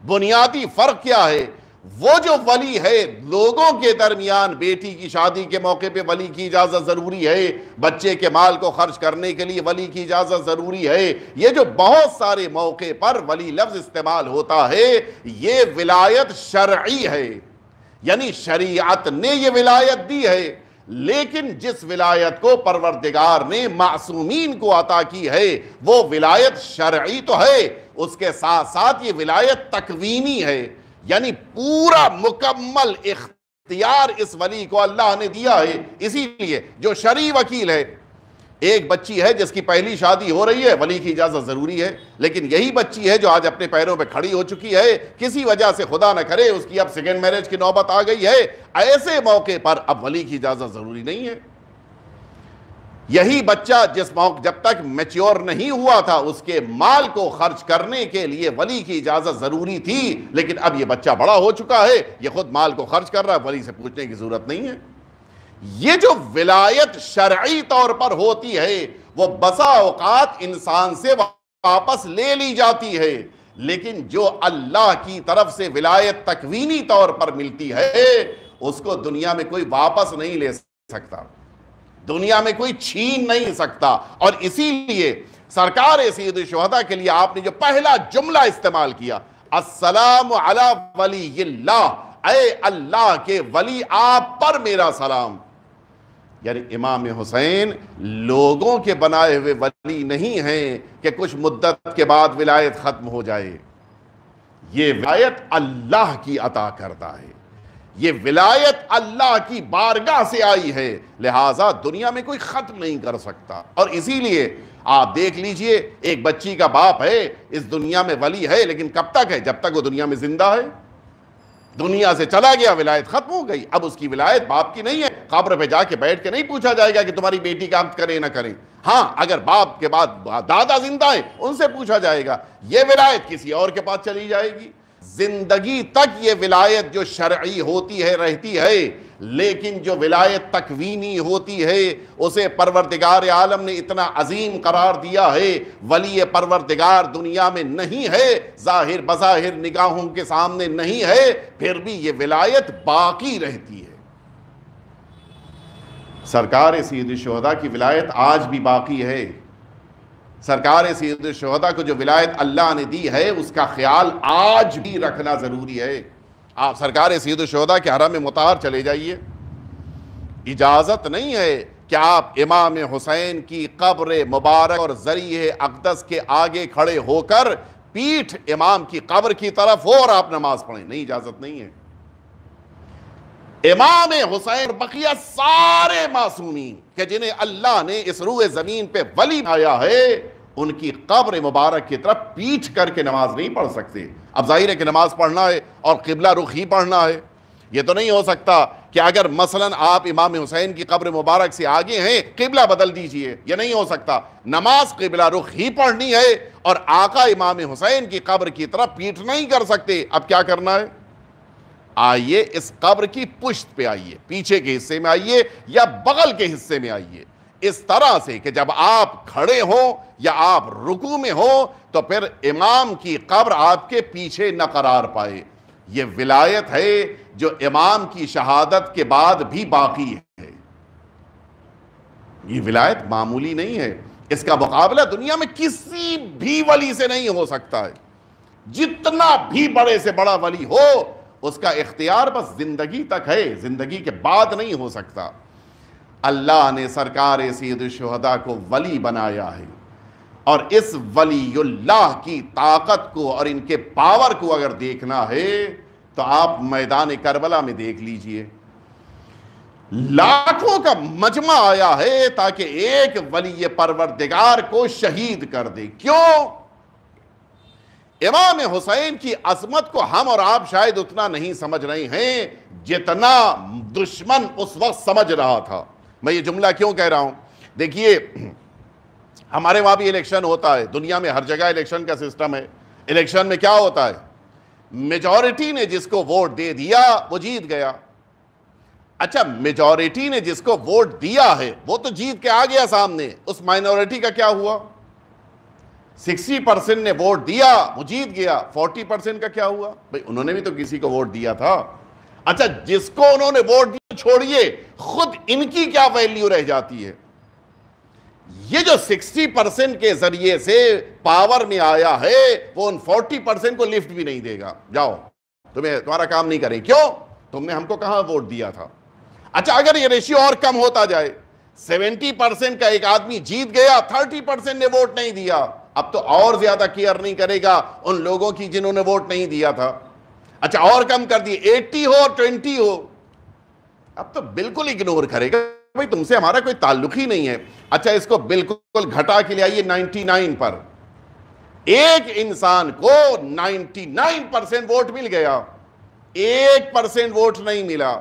بنیادی فرق کیا ہے؟ وہ جو ولی ہے لوگوں کے درمیان، بیٹی کی شادی کے موقع پہ ولی کی اجازت ضروری ہے، بچے کے مال کو خرچ کرنے کے لیے ولی کی اجازت ضروری ہے، یہ جو بہت سارے موقع پر ولی لفظ استعمال ہوتا ہے یہ ولایت شرعی ہے، یعنی شریعت نے یہ ولایت دی ہے۔ لیکن جس ولایت کو پروردگار نے معصومین کو عطا کی ہے وہ ولایت شرعی تو ہے، اس کے ساتھ ساتھ یہ ولایت تکوینی ہے، یعنی پورا مکمل اختیار اس ولی کو اللہ نے دیا ہے۔ اسی لیے جو شرعی وکیل ہے، ایک بچی ہے جس کی پہلی شادی ہو رہی ہے، ولی کی اجازت ضروری ہے، لیکن یہی بچی ہے جو آج اپنے پیروں پہ کھڑی ہو چکی ہے، کسی وجہ سے خدا نہ کرے اس کی اب سیکنڈ میرج کی نوبت آ گئی ہے، ایسے موقع پر اب ولی کی اجازت ضروری نہیں ہے۔ یہی بچہ جس موقع جب تک میچیور نہیں ہوا تھا اس کے مال کو خرچ کرنے کے لیے ولی کی اجازت ضروری تھی، لیکن اب یہ بچہ بڑا ہو چکا ہے، یہ خود مال کو خرچ کر رہا ہے، ولی سے پوچھنے کی ضرورت نہیں ہے۔ یہ جو ولایت شرعی طور پر ہوتی ہے وہ بسا اوقات انسان سے واپس لے لی جاتی ہے، لیکن جو اللہ کی طرف سے ولایت تکوینی طور پر ملتی ہے اس کو دنیا میں کوئی واپس نہیں لے سکتا، دنیا میں کوئی چھین نہیں سکتا۔ اور اسی لیے سرکار سید الشہداء کے لیے آپ نے جو پہلا جملہ استعمال کیا، السلام علی ولی اللہ، اے اللہ کے ولی آپ پر میرا سلام، یعنی امام حسین لوگوں کے بنائے ہوئے ولی نہیں ہیں کہ کچھ مدت کے بعد ولایت ختم ہو جائے، یہ ولایت اللہ کی عطا کردہ ہے، یہ ولایت اللہ کی بارگاہ سے آئی ہے، لہٰذا دنیا میں کوئی ختم نہیں کر سکتا۔ اور اسی لیے آپ دیکھ لیجئے ایک بچی کا باپ ہے، اس دنیا میں ولی ہے، لیکن کب تک ہے؟ جب تک وہ دنیا میں زندہ ہے۔ دنیا سے چلا گیا، ولایت ختم ہو گئی، اب اس کی ولایت باپ کی نہیں ہے۔ قبر پہ جا کے بیٹھ کے نہیں پوچھا جائے گا کہ تمہاری بیٹی کام کرے نہ کرے، ہاں اگر باپ کے بعد دادا زندہ ہیں ان سے پوچھا جائے گا، یہ ولایت کسی اور کے پاس چلی جائے گی۔ زندگی تک یہ ولایت جو شرعی ہوتی ہے رہتی ہے، لیکن جو ولایت تکوینی ہوتی ہے اسے پروردگار عالم نے اتنا عظیم قرار دیا ہے، ولی پروردگار دنیا میں نہیں ہے، ظاہر بظاہر نگاہوں کے سامنے نہیں ہے، پھر بھی یہ ولایت باقی رہتی ہے۔ سرکار سید الشہداء کی ولایت آج بھی باقی ہے۔ سرکار سید الشہداء کو جو ولایت اللہ نے دی ہے اس کا خیال آج بھی رکھنا ضروری ہے۔ آپ سرکار سید الشہداء کے حرم مطہر چلے جائیے، اجازت نہیں ہے کہ آپ امام حسین کی قبر مبارک اور ذریعہ اقدس کے آگے کھڑے ہو کر پیٹھ امام کی قبر کی طرف ہو اور آپ نماز پڑھیں، نہیں، اجازت نہیں ہے۔ امام حسین اور بقیہ سارے معصومین کہ جنہیں اللہ نے اس روئے زمین پہ ولی آیا ہے ان کی قبر مبارک کی طرف پیٹھ کر کے نماز نہیں پڑھ سکتے۔ اب ظاہر ہے کہ نماز پڑھنا ہے اور قبلہ رخ ہی پڑھنا ہے، یہ تو نہیں ہو سکتا کہ اگر مثلا آپ امام حسین کی قبر مبارک سے آگے ہیں قبلہ بدل دیجئے، یہ نہیں ہو سکتا، نماز قبلہ رخ ہی پڑھنی ہے اور آقا امام حسین کی قبر کی طرف پیٹھ نہیں کر سکتے۔ اب کیا کرنا ہے؟ آئیے اس قبر کی پشت پہ آئیے، پیچھے کے حصے میں آئیے یا بغل کے حصے میں آئیے، اس طرح سے کہ جب آپ کھڑے ہوں یا آپ رکوع میں ہوں تو پھر امام کی قبر آپ کے پیچھے نہ قرار پائے۔ یہ ولایت ہے جو امام کی شہادت کے بعد بھی باقی ہے، یہ ولایت معمولی نہیں ہے، اس کا مقابلہ دنیا میں کسی بھی ولی سے نہیں ہو سکتا ہے۔ جتنا بھی بڑے سے بڑا ولی ہو اس کا اختیار بس زندگی تک ہے، زندگی کے بعد نہیں ہو سکتا۔ اللہ نے سرکار سید الشہداء کو ولی بنایا ہے، اور اس ولی اللہ کی طاقت کو اور ان کے پاور کو اگر دیکھنا ہے تو آپ میدان کربلا میں دیکھ لیجئے، لاکھوں کا مجمع آیا ہے تاکہ ایک ولی پروردگار کو شہید کر دے۔ کیوں؟ امام حسین کی عظمت کو ہم اور آپ شاید اتنا نہیں سمجھ رہے ہیں جتنا دشمن اس وقت سمجھ رہا تھا۔ میں یہ جملہ کیوں کہہ رہا ہوں؟ دیکھیے ہمارے وہاں بھی الیکشن ہوتا ہے، دنیا میں ہر جگہ الیکشن کا سسٹم ہے۔ الیکشن میں کیا ہوتا ہے؟ میجورٹی نے جس کو ووٹ دے دیا وہ جیت گیا۔ اچھا، میجورٹی نے جس کو ووٹ دیا ہے وہ تو جیت کے آ گیا سامنے، اس مائنورٹی کا کیا ہوا؟ 60% نے ووٹ دیا وہ جیت گیا، 40% کا کیا ہوا؟ بھئی انہوں نے بھی تو کسی کو ووٹ دیا تھا۔ اچھا، جس کو انہوں نے ووٹ دیا چھوڑیے، خود ان کی کیا ویلیو رہ جاتی ہے؟ یہ جو 60% کے ذریعے سے پاور میں آیا ہے وہ ان 40% کو لفٹ بھی نہیں دے گا، جاؤ تمہارا کام نہیں کریں۔ کیوں؟ تم نے ہم کو کہاں ووٹ دیا تھا۔ اچھا، اگر یہ ریشیو اور کم ہوتا جائے، 70% کا ایک آدمی جیت گیا، 30% نے ووٹ نہیں دیا، اب تو اور زیادہ کیئر نہیں کرے گا ان لوگوں کی جنہوں نے ووٹ نہیں دیا تھا۔ اچھا، اور کم کر دیے، 80 ہو اور 20 ہو، اب تو بالکل اگنور کرے گا، بھئی تم سے ہمارا کوئی تعلق ہی نہیں ہے۔ اچھا، اس کو بالکل گھٹا کے لے آئیے 99 پر، ایک انسان کو 99% ووٹ مل گیا، 1% ووٹ نہیں ملا،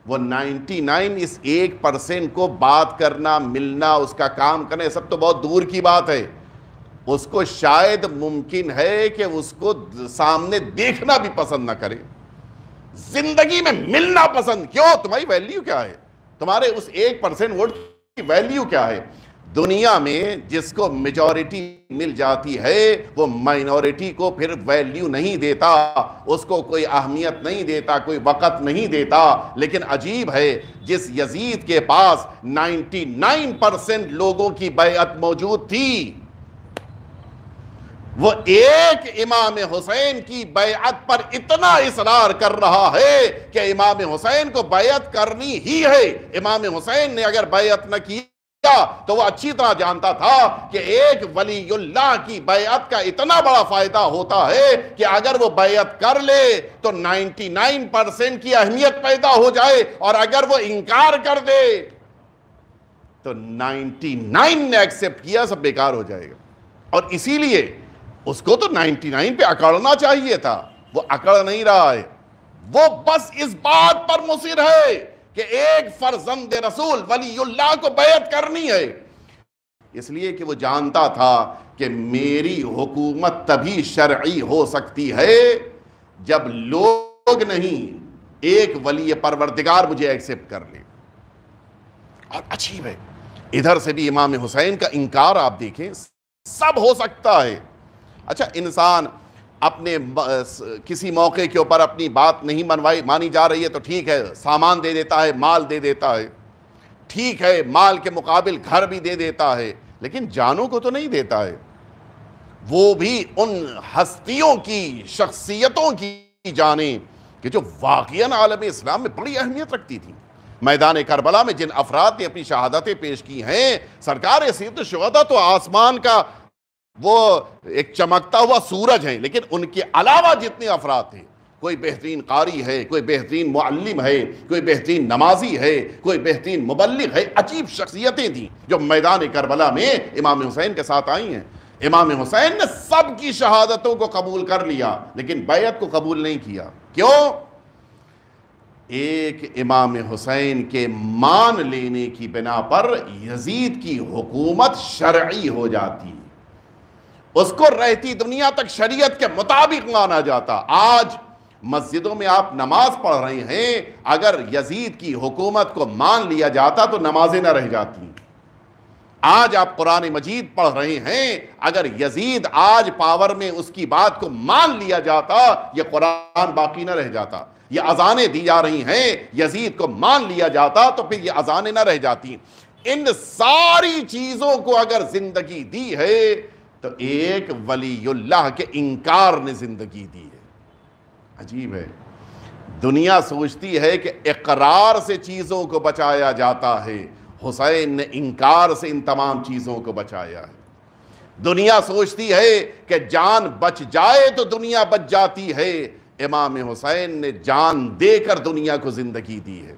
وہ 99 اس 1% کو بات کرنا، ملنا، اس کا کام کرنا، سب تو بہت دور کی بات ہے. اس کو شاید ممکن ہے کہ اس کو سامنے دیکھنا بھی پسند نہ کرے، زندگی میں ملنا پسند. کیوں؟ تمہاری ویلیو کیا ہے؟ تمہارے اس 1% ووٹ کی ویلیو کیا ہے؟ دنیا میں جس کو میجورٹی مل جاتی ہے وہ مائنورٹی کو پھر ویلیو نہیں دیتا، اس کو کوئی اہمیت نہیں دیتا، کوئی وقت نہیں دیتا. لیکن عجیب ہے، جس یزید کے پاس 99% لوگوں کی بیعت موجود تھی، وہ ایک امام حسین کی بیعت پر اتنا اصرار کر رہا ہے کہ امام حسین کو بیعت کرنی ہی ہے. امام حسین نے اگر بیعت نہ کی تو وہ اچھی طرح جانتا تھا کہ ایک ولی اللہ کی بیعت کا اتنا بڑا فائدہ ہوتا ہے کہ اگر وہ بیعت کر لے تو 99% کی اہمیت پیدا ہو جائے، اور اگر وہ انکار کر دے تو 99 نے ایکسپٹ کیا سب بیکار ہو جائے گا. اور اسی لیے اس کو تو 99 پہ اکڑنا چاہیے تھا، وہ اکڑ نہیں رہا ہے. وہ بس اس بات پر مصر ہے کہ ایک فرزند رسول ولی اللہ کو بیعت کرنی ہے، اس لیے کہ وہ جانتا تھا کہ میری حکومت تبھی شرعی ہو سکتی ہے جب لوگ نہیں، ایک ولی پروردگار مجھے ایکسپٹ کر لے. اور عجیب ہے، ادھر سے بھی امام حسین کا انکار آپ دیکھیں. سب ہو سکتا ہے. اچھا، انسان اپنے کسی موقع کے اوپر اپنی بات نہیں مانی جا رہی ہے تو ٹھیک ہے، سامان دے دیتا ہے، مال دے دیتا ہے، ٹھیک ہے، مال کے مقابل گھر بھی دے دیتا ہے، لیکن جانوں کو تو نہیں دیتا ہے. وہ بھی ان ہستیوں کی، شخصیتوں کی جانیں کہ جو واقعاً عالم اسلام میں بڑی اہمیت رکھتی تھی. میدان کربلا میں جن افراد نے اپنی شہادتیں پیش کی ہیں، سرکار سید الشہداء تو آسمان کا وہ ایک چمکتا ہوا سورج ہیں، لیکن ان کے علاوہ جتنے افراد تھے، کوئی بہترین قاری ہے، کوئی بہترین معلم ہے، کوئی بہترین نمازی ہے، کوئی بہترین مبلغ ہے. عجیب شخصیتیں تھیں جو میدان کربلا میں امام حسین کے ساتھ آئی ہیں. امام حسین نے سب کی شہادتوں کو قبول کر لیا لیکن بیعت کو قبول نہیں کیا. کیوں؟ ایک امام حسین کے مان لینے کی بنا پر یزید کی حکومت شرعی ہو جاتی، اس کو رہتی دنیا تک شریعت کے مطابق مانا جاتا. آج مسجدوں میں آپ نماز پڑھ رہے ہیں، اگر یزید کی حکومت کو مان لیا جاتا تو نمازیں نہ رہ جاتی. آج آپ قرآن مجید پڑھ رہے ہیں، اگر یزید آج پاور میں اس کی بات کو مان لیا جاتا یہ قرآن باقی نہ رہ جاتا. یہ اذانیں دی جا رہی ہیں، یزید کو مان لیا جاتا تو پھر یہ اذانیں نہ رہ جاتی. ان ساری چیزوں کو اگر زندگی دی ہے تو ایک ولی اللہ کے انکار نے زندگی دی ہے. عجیب ہے، دنیا سوچتی ہے کہ اقرار سے چیزوں کو بچایا جاتا ہے، حسین نے انکار سے ان تمام چیزوں کو بچایا ہے. دنیا سوچتی ہے کہ جان بچ جائے تو دنیا بچ جاتی ہے، امام حسین نے جان دے کر دنیا کو زندگی دی ہے.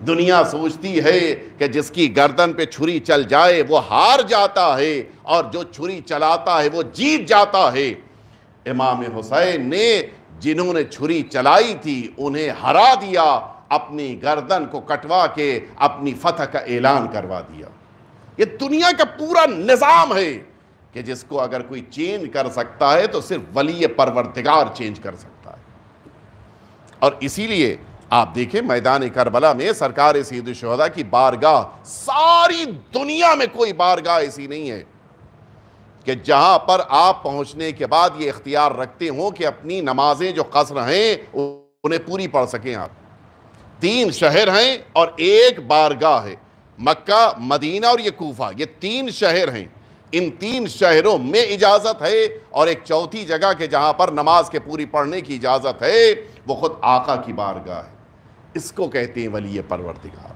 دنیا سوچتی ہے کہ جس کی گردن پہ چھری چل جائے وہ ہار جاتا ہے اور جو چھری چلاتا ہے وہ جیت جاتا ہے. امام حسین نے جنہوں نے چھری چلائی تھی انہیں ہرا دیا، اپنی گردن کو کٹوا کے اپنی فتح کا اعلان کروا دیا. یہ دنیا کا پورا نظام ہے کہ جس کو اگر کوئی چینج کر سکتا ہے تو صرف ولی پروردگار چینج کر سکتا ہے. اور اسی لیے آپ دیکھیں میدان کربلا میں سرکار سید الشہداء کی بارگاہ، ساری دنیا میں کوئی بارگاہ ایسی نہیں ہے کہ جہاں پر آپ پہنچنے کے بعد یہ اختیار رکھتے ہوں کہ اپنی نمازیں جو قصر ہیں انہیں پوری پڑھ سکیں. آپ 3 شہر ہیں اور ایک بارگاہ ہے، مکہ، مدینہ اور یہ کوفہ، یہ 3 شہر ہیں. ان 3 شہروں میں اجازت ہے اور ایک چوتھی جگہ کے جہاں پر نماز کے پوری پڑھنے کی اجازت ہے وہ خود آقا کی بارگاہ ہے. اس کو کہتے ہیں ولی پروردگار.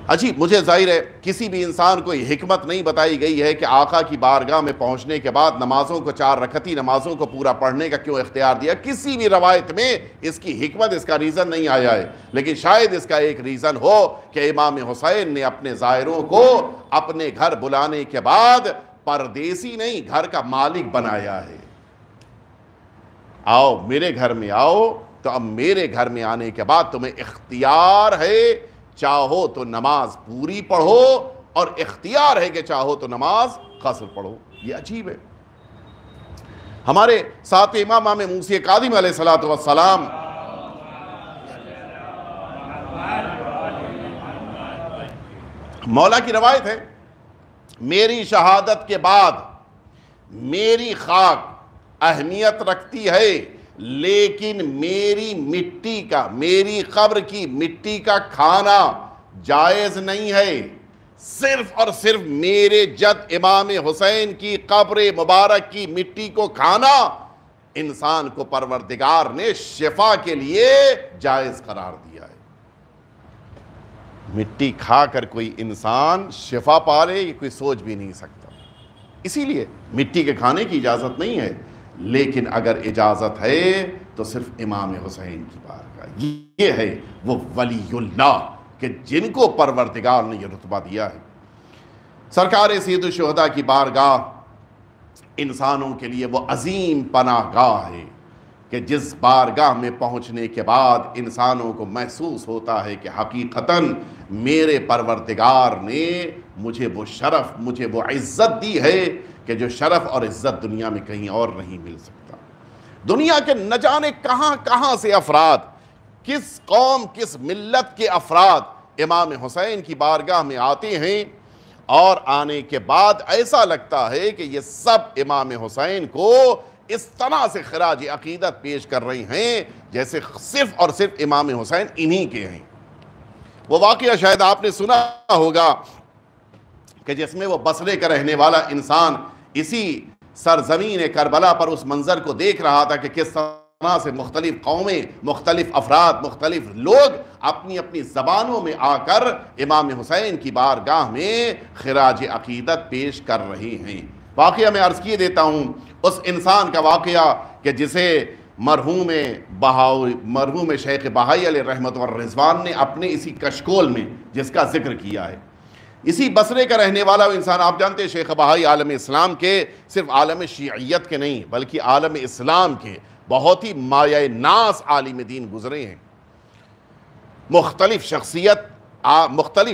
عجیب، مجھے ظاہر ہے کسی بھی انسان کو یہ حکمت نہیں بتائی گئی ہے کہ آقا کی بارگاہ میں پہنچنے کے بعد نمازوں کو 4 رکعتی نمازوں کو پورا پڑھنے کا کیوں اختیار دیا. کسی بھی روایت میں اس کی حکمت، اس کا ریزن نہیں آیا ہے. لیکن شاید اس کا ایک ریزن ہو کہ امام حسین نے اپنے زائروں کو اپنے گھر بلانے کے بعد پردیسی نہیں، گھر کا مالک بنایا ہے. آؤ میرے گھر میں آؤ، تو اب میرے گھر میں آنے کے بعد تمہیں اختیار ہے، چاہو تو نماز پوری پڑھو اور اختیار ہے کہ چاہو تو نماز قصر پڑھو۔ یہ عجیب ہے۔ ہمارے ساتھ امام موسی کاظم علیہ السلام مولا کی روایت ہے، میری شہادت کے بعد میری خاک اہمیت رکھتی ہے، لیکن میری مٹی کا، میری قبر کی مٹی کا کھانا جائز نہیں ہے۔ صرف اور صرف میرے جد امام حسین کی قبر مبارک کی مٹی کو کھانا انسان کو پروردگار نے شفا کے لیے جائز قرار دیا ہے۔ مٹی کھا کر کوئی انسان شفا پا لے یہ کوئی سوچ بھی نہیں سکتا، اسی لیے مٹی کے کھانے کی اجازت نہیں ہے، لیکن اگر اجازت ہے تو صرف امام حسین کی بارگاہ، یہ ہے وہ ولی اللہ کہ جن کو پروردگار نے یہ رتبہ دیا ہے۔ سرکار سید الشہداء کی بارگاہ انسانوں کے لیے وہ عظیم پناہ گاہ ہے کہ جس بارگاہ میں پہنچنے کے بعد انسانوں کو محسوس ہوتا ہے کہ حقیقتاً میرے پروردگار نے مجھے وہ شرف، مجھے وہ عزت دی ہے کہ جو شرف اور عزت دنیا میں کہیں اور نہیں مل سکتا۔ دنیا کے نہ جانے کہاں کہاں سے افراد، کس قوم کس ملت کے افراد امام حسین کی بارگاہ میں آتے ہیں، اور آنے کے بعد ایسا لگتا ہے کہ یہ سب امام حسین کو اس طرح سے خراج عقیدت پیش کر رہے ہیں جیسے صرف اور صرف امام حسین انہی کے ہیں۔ وہ واقعہ شاید آپ نے سنا ہوگا کہ جس میں وہ بصرے کا رہنے والا انسان اسی سرزمین کربلا پر اس منظر کو دیکھ رہا تھا کہ کس طرح سے مختلف قومیں، مختلف افراد، مختلف لوگ اپنی اپنی زبانوں میں آ کر امام حسین کی بارگاہ میں خراج عقیدت پیش کر رہے ہیں۔ واقعہ میں عرض کیے دیتا ہوں اس انسان کا واقعہ کہ جسے مرحوم شیخ بہائی علیہ رحمت والرضوان نے اپنے اسی کشکول میں جس کا ذکر کیا ہے، اسی بصرے کا رہنے والا وہ انسان، آپ جانتے ہیں شیخ بہائی عالم اسلام کے، صرف عالم شیعیت کے نہیں بلکہ عالم اسلام کے بہت ہی مایہ ناز عالم دین گزرے ہیں۔ مختلف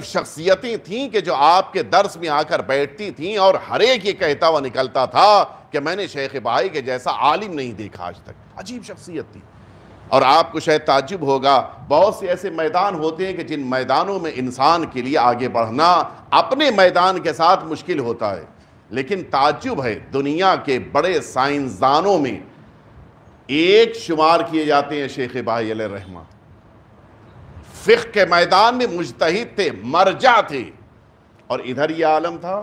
شخصیتیں تھیں کہ جو آپ کے درس میں آ کر بیٹھتی تھیں اور ہر ایک یہ کہتا ہوا نکلتا تھا کہ میں نے شیخ بہائی کے جیسا عالم نہیں دیکھا آج تک۔ عجیب شخصیت تھی۔ اور آپ کو شاید تعجب ہوگا، بہت سے ایسے میدان ہوتے ہیں کہ جن میدانوں میں انسان کے لیے آگے بڑھنا اپنے میدان کے ساتھ مشکل ہوتا ہے، لیکن تعجب ہے دنیا کے بڑے سائنسدانوں میں ایک شمار کیے جاتے ہیں شیخ بہائی علیہ رحمہ۔ فقہ کے میدان میں مجتہد تھے، مرجع تھے، اور ادھر یہ عالم تھا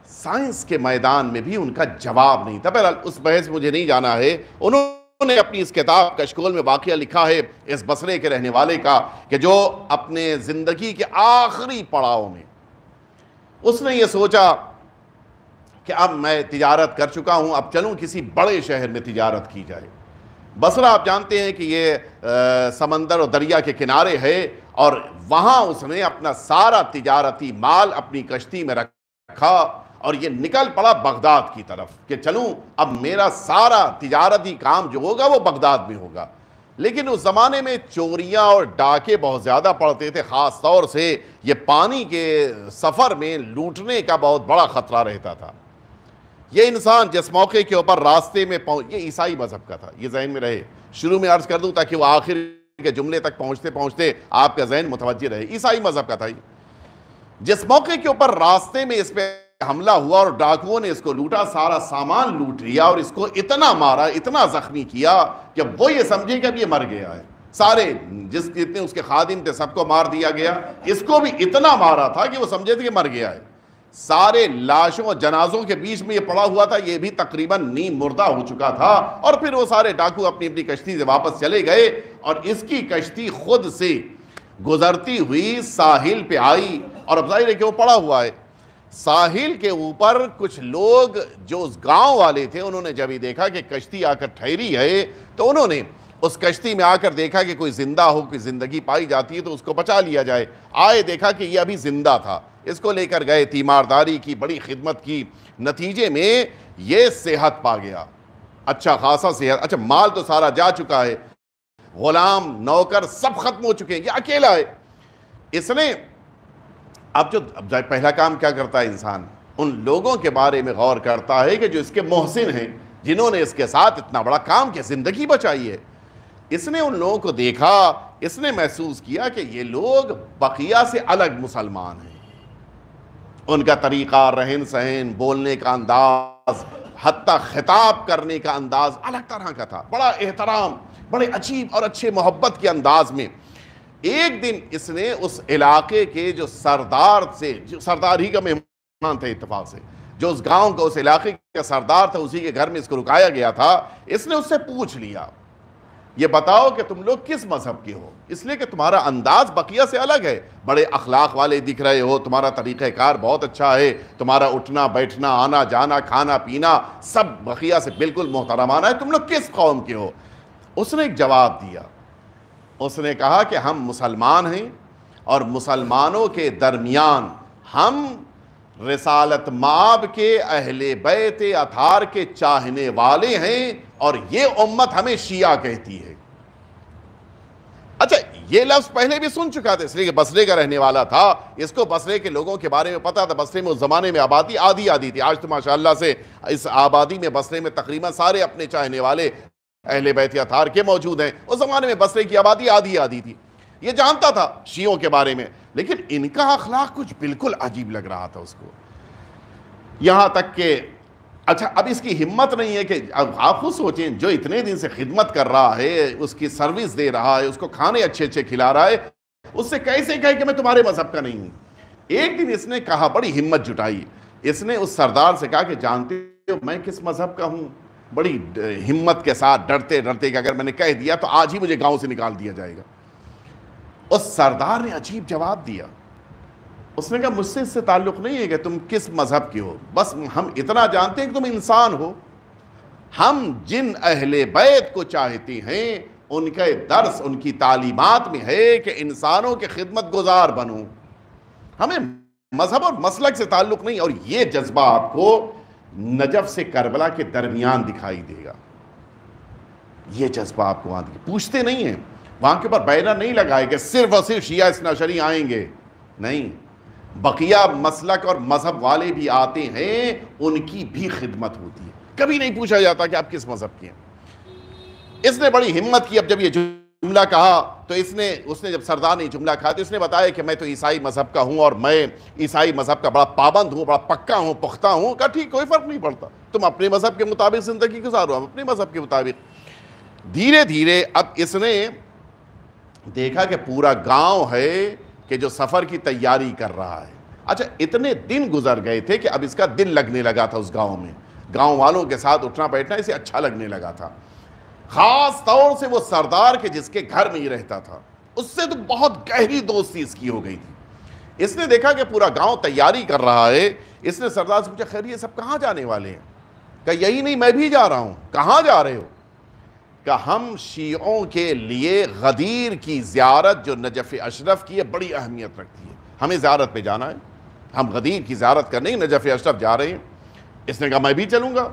سائنس کے میدان میں بھی ان کا جواب نہیں تھا۔ بہرحال اس بحث مجھے نہیں جانا ہے۔ انہوں نے اپنی اس کتاب کشکول میں واقعہ لکھا ہے اس بصرے کے رہنے والے کا کہ جو اپنے زندگی کے آخری پڑاؤ میں اس نے یہ سوچا کہ اب میں تجارت کر چکا ہوں، اب چلوں کسی بڑے شہر میں تجارت کی جائے۔ بصرہ آپ جانتے ہیں کہ یہ سمندر اور دریا کے کنارے ہے، اور وہاں اس نے اپنا سارا تجارتی مال اپنی کشتی میں رکھا اور یہ نکل پڑا بغداد کی طرف کہ چلوں اب میرا سارا تجارتی کام جو ہوگا وہ بغداد میں ہوگا۔ لیکن اس زمانے میں چوریاں اور ڈاکے بہت زیادہ پڑتے تھے، خاص طور سے یہ پانی کے سفر میں لوٹنے کا بہت بڑا خطرہ رہتا تھا۔ یہ انسان جس موقع کے اوپر راستے میں یہ عیسائی مذہب کا تھا، یہ ذہن میں رہے، شروع میں عرض کر دوں تاکہ وہ آخر کے جملے تک پہنچتے پہنچتے آپ کا ذہن متوجہ رہے، عیسائی مذہب کا تھا۔ جس موقع کے اوپر راستے میں اس پہ حملہ ہوا اور ڈاکوؤں نے اس کو لوٹا، سارا سامان لوٹ لیا اور اس کو اتنا مارا، اتنا زخمی کیا کہ وہ یہ سمجھے کہ اب یہ مر گیا ہے۔ سارے جتنے اس کے خادم تھے سب کو مار دیا گیا، اس کو بھی اتنا مارا تھا کہ وہ سمجھے تھے کہ مر گیا ہے۔ سارے لاشوں اور جنازوں کے بیچ میں یہ پڑا ہوا تھا، یہ بھی تقریباً نیم مردہ ہو چکا تھا، اور پھر وہ سارے ڈاکو اپنی اپنی کشتی سے واپس چلے گئے، اور اس کی کشتی خود سے گزرتی ہوئی ساحل پہ آئی، اور اب ظاہر ہے کہ وہ پڑا ہوا ہے۔ ساحل کے اوپر کچھ لوگ جو اس گاؤں والے تھے، انہوں نے جب ہی دیکھا کہ کشتی آ کر ٹھہری ہے تو انہوں نے اس کشتی میں آ کر دیکھا کہ کوئی زندہ ہو، کوئی زندگی پائی جاتی ہے تو اس کو بچا لیا جائے۔ آئے دیکھا کہ یہ ابھی زندہ تھا، اس کو لے کر گئے، تیمارداری کی، بڑی خدمت کی، نتیجے میں یہ صحت پا گیا، اچھا خاصا صحت، اچھا مال تو سارا جا چکا ہے غلام نوکر سب ختم ہو چکے ہیں، یہ اکیلا ہے۔ اس نے اب پہلا کام کیا کرتا ہے انسان؟ ان لوگوں کے بارے میں غور کرتا ہے کہ جو اس کے محسن ہیں، جنہوں نے اس کے ساتھ اتنا بڑا کام کیا، زندگی بچائی ہے۔ اس نے ان لوگوں کو دیکھا، اس نے محسوس کیا کہ یہ لوگ بقیہ سے الگ مسلمان ہیں۔ ان کا طریقہ، رہن سہن، بولنے کا انداز، حتیٰ خطاب کرنے کا انداز الگ طرح کا تھا، بڑا احترام، بڑے عجیب اور اچھے محبت کے انداز میں۔ ایک دن اس نے اس علاقے کے جو سردار سے، جو سردار ہی کا مہمان تھے اتفاق سے، جو اس گاؤں کا، اس علاقے کا سردار تھا، اسی کے گھر میں اس کو رکایا گیا تھا، اس نے اس سے پوچھ لیا، یہ بتاؤ کہ تم لوگ کس مذہب کے ہو؟ اس لیے کہ تمہارا انداز بقیہ سے الگ ہے، بڑے اخلاق والے دکھ رہے ہو، تمہارا طریقہ کار بہت اچھا ہے، تمہارا اٹھنا بیٹھنا، آنا جانا، کھانا پینا سب بقیہ سے بالکل محترمانہ ہے، تم لوگ کس قوم کے ہو؟ اس نے ایک جواب دیا، اس نے کہا کہ ہم مسلمان ہیں، اور مسلمانوں کے درمیان ہم رسالت مآب کے اہل بیت اطہار کے چاہنے والے ہیں، اور یہ امت ہمیں شیعہ کہتی ہے۔ اچھا، یہ لفظ پہلے بھی سن چکا تھا، اس لیے کہ بصرے کا رہنے والا تھا، اس کو بصرے کے لوگوں کے بارے میں پتا تھا۔ بصرے میں اس زمانے میں آبادی آدھی تھی، آج تو ماشاءاللہ سے اس آبادی میں بصرے میں تقریباً سارے اپنے چاہنے والے اہل بیت اطہار کے موجود ہیں۔ اس زمانے میں بصرے کی آبادی آدھی تھی، یہ جانتا تھا شیعوں کے بارے میں، لیکن ان کا اخلاق کچھ بالکل عجیب لگ رہا تھا اس کو، یہاں تک کہ اچھا اب اس کی ہمت نہیں ہے کہ اب آپ خود سوچیں، جو اتنے دن سے خدمت کر رہا ہے، اس کی سروس دے رہا ہے، اس کو کھانے اچھے اچھے کھلا رہا ہے، اس سے کیسے کہے کہ میں تمہارے مذہب کا نہیں ہوں؟ ایک دن اس نے کہا، بڑی ہمت جٹائی، اس نے اس سردار سے کہا کہ جانتے ہو میں کس مذہب کا ہوں؟ بڑی ہمت کے ساتھ، ڈرتے ڈرتے کہ اگر میں نے کہہ دیا تو آج ہی مجھے گاؤں سے نکال دیا جائے گا۔ اس سردار نے عجیب جواب دیا، اس نے کہا مجھ سے اس سے تعلق نہیں ہے کہ تم کس مذہب کی ہو، بس ہم اتنا جانتے ہیں کہ تم انسان ہو، ہم جن اہل بیت کو چاہتے ہیں ان کا درس، ان کی تعلیمات میں ہے کہ انسانوں کے خدمت گزار بنو، ہمیں مذہب اور مسلک سے تعلق نہیں۔ اور یہ جذبہ آپ کو نجف سے کربلا کے درمیان دکھائی دے گا، یہ جذبہ آپ کو وہاں پوچھتے نہیں ہیں، وہاں کے اوپر بیانہ نہیں لگائے کہ صرف اور صرف شیعہ اثنا عشری آئیں گے، نہیں، بقیہ مسلک اور مذہب والے بھی آتے ہیں، ان کی بھی خدمت ہوتی ہے، کبھی نہیں پوچھا جاتا کہ آپ کس مذہب کے ہیں۔ اس نے بڑی ہمت کی، اب جب یہ جملہ کہا تو اس نے جب سردار نے جملہ کہا تو اس نے بتایا کہ میں تو عیسائی مذہب کا ہوں، اور میں عیسائی مذہب کا بڑا پابند ہوں، بڑا پکا ہوں، پختہ ہوں۔ کہا ٹھیک، کوئی فرق نہیں پڑتا، تم اپنے مذہب کے مطابق زندگی گزارو، ہم اپنے مذہب کے مطابق۔ دھیرے دھیرے اب اس نے دیکھا کہ پورا گاؤں ہے کہ جو سفر کی تیاری کر رہا ہے۔ اچھا، اتنے دن گزر گئے تھے کہ اب اس کا دل لگنے لگا تھا اس گاؤں میں، گاؤں والوں کے ساتھ اٹھنا بیٹھنا اسے اچھا لگنے لگا تھا، خاص طور سے وہ سردار کے جس کے گھر میں ہی رہتا تھا، اس سے تو بہت گہری دوستی اس کی ہو گئی تھی۔ اس نے دیکھا کہ پورا گاؤں تیاری کر رہا ہے، اس نے سردار سے پوچھا خیر یہ سب کہاں جانے والے ہیں؟ کہا یہی نہیں، میں بھی جا رہا ہوں۔ کہاں جا رہے ہو؟ کہ ہم شیعوں کے لیے غدیر کی زیارت جو نجف اشرف کی ہے بڑی اہمیت رکھتی ہے، ہمیں زیارت پہ جانا ہے، ہم غدیر کی زیارت کرنے نجف اشرف جا رہے ہیں۔ اس نے کہا میں بھی چلوں گا۔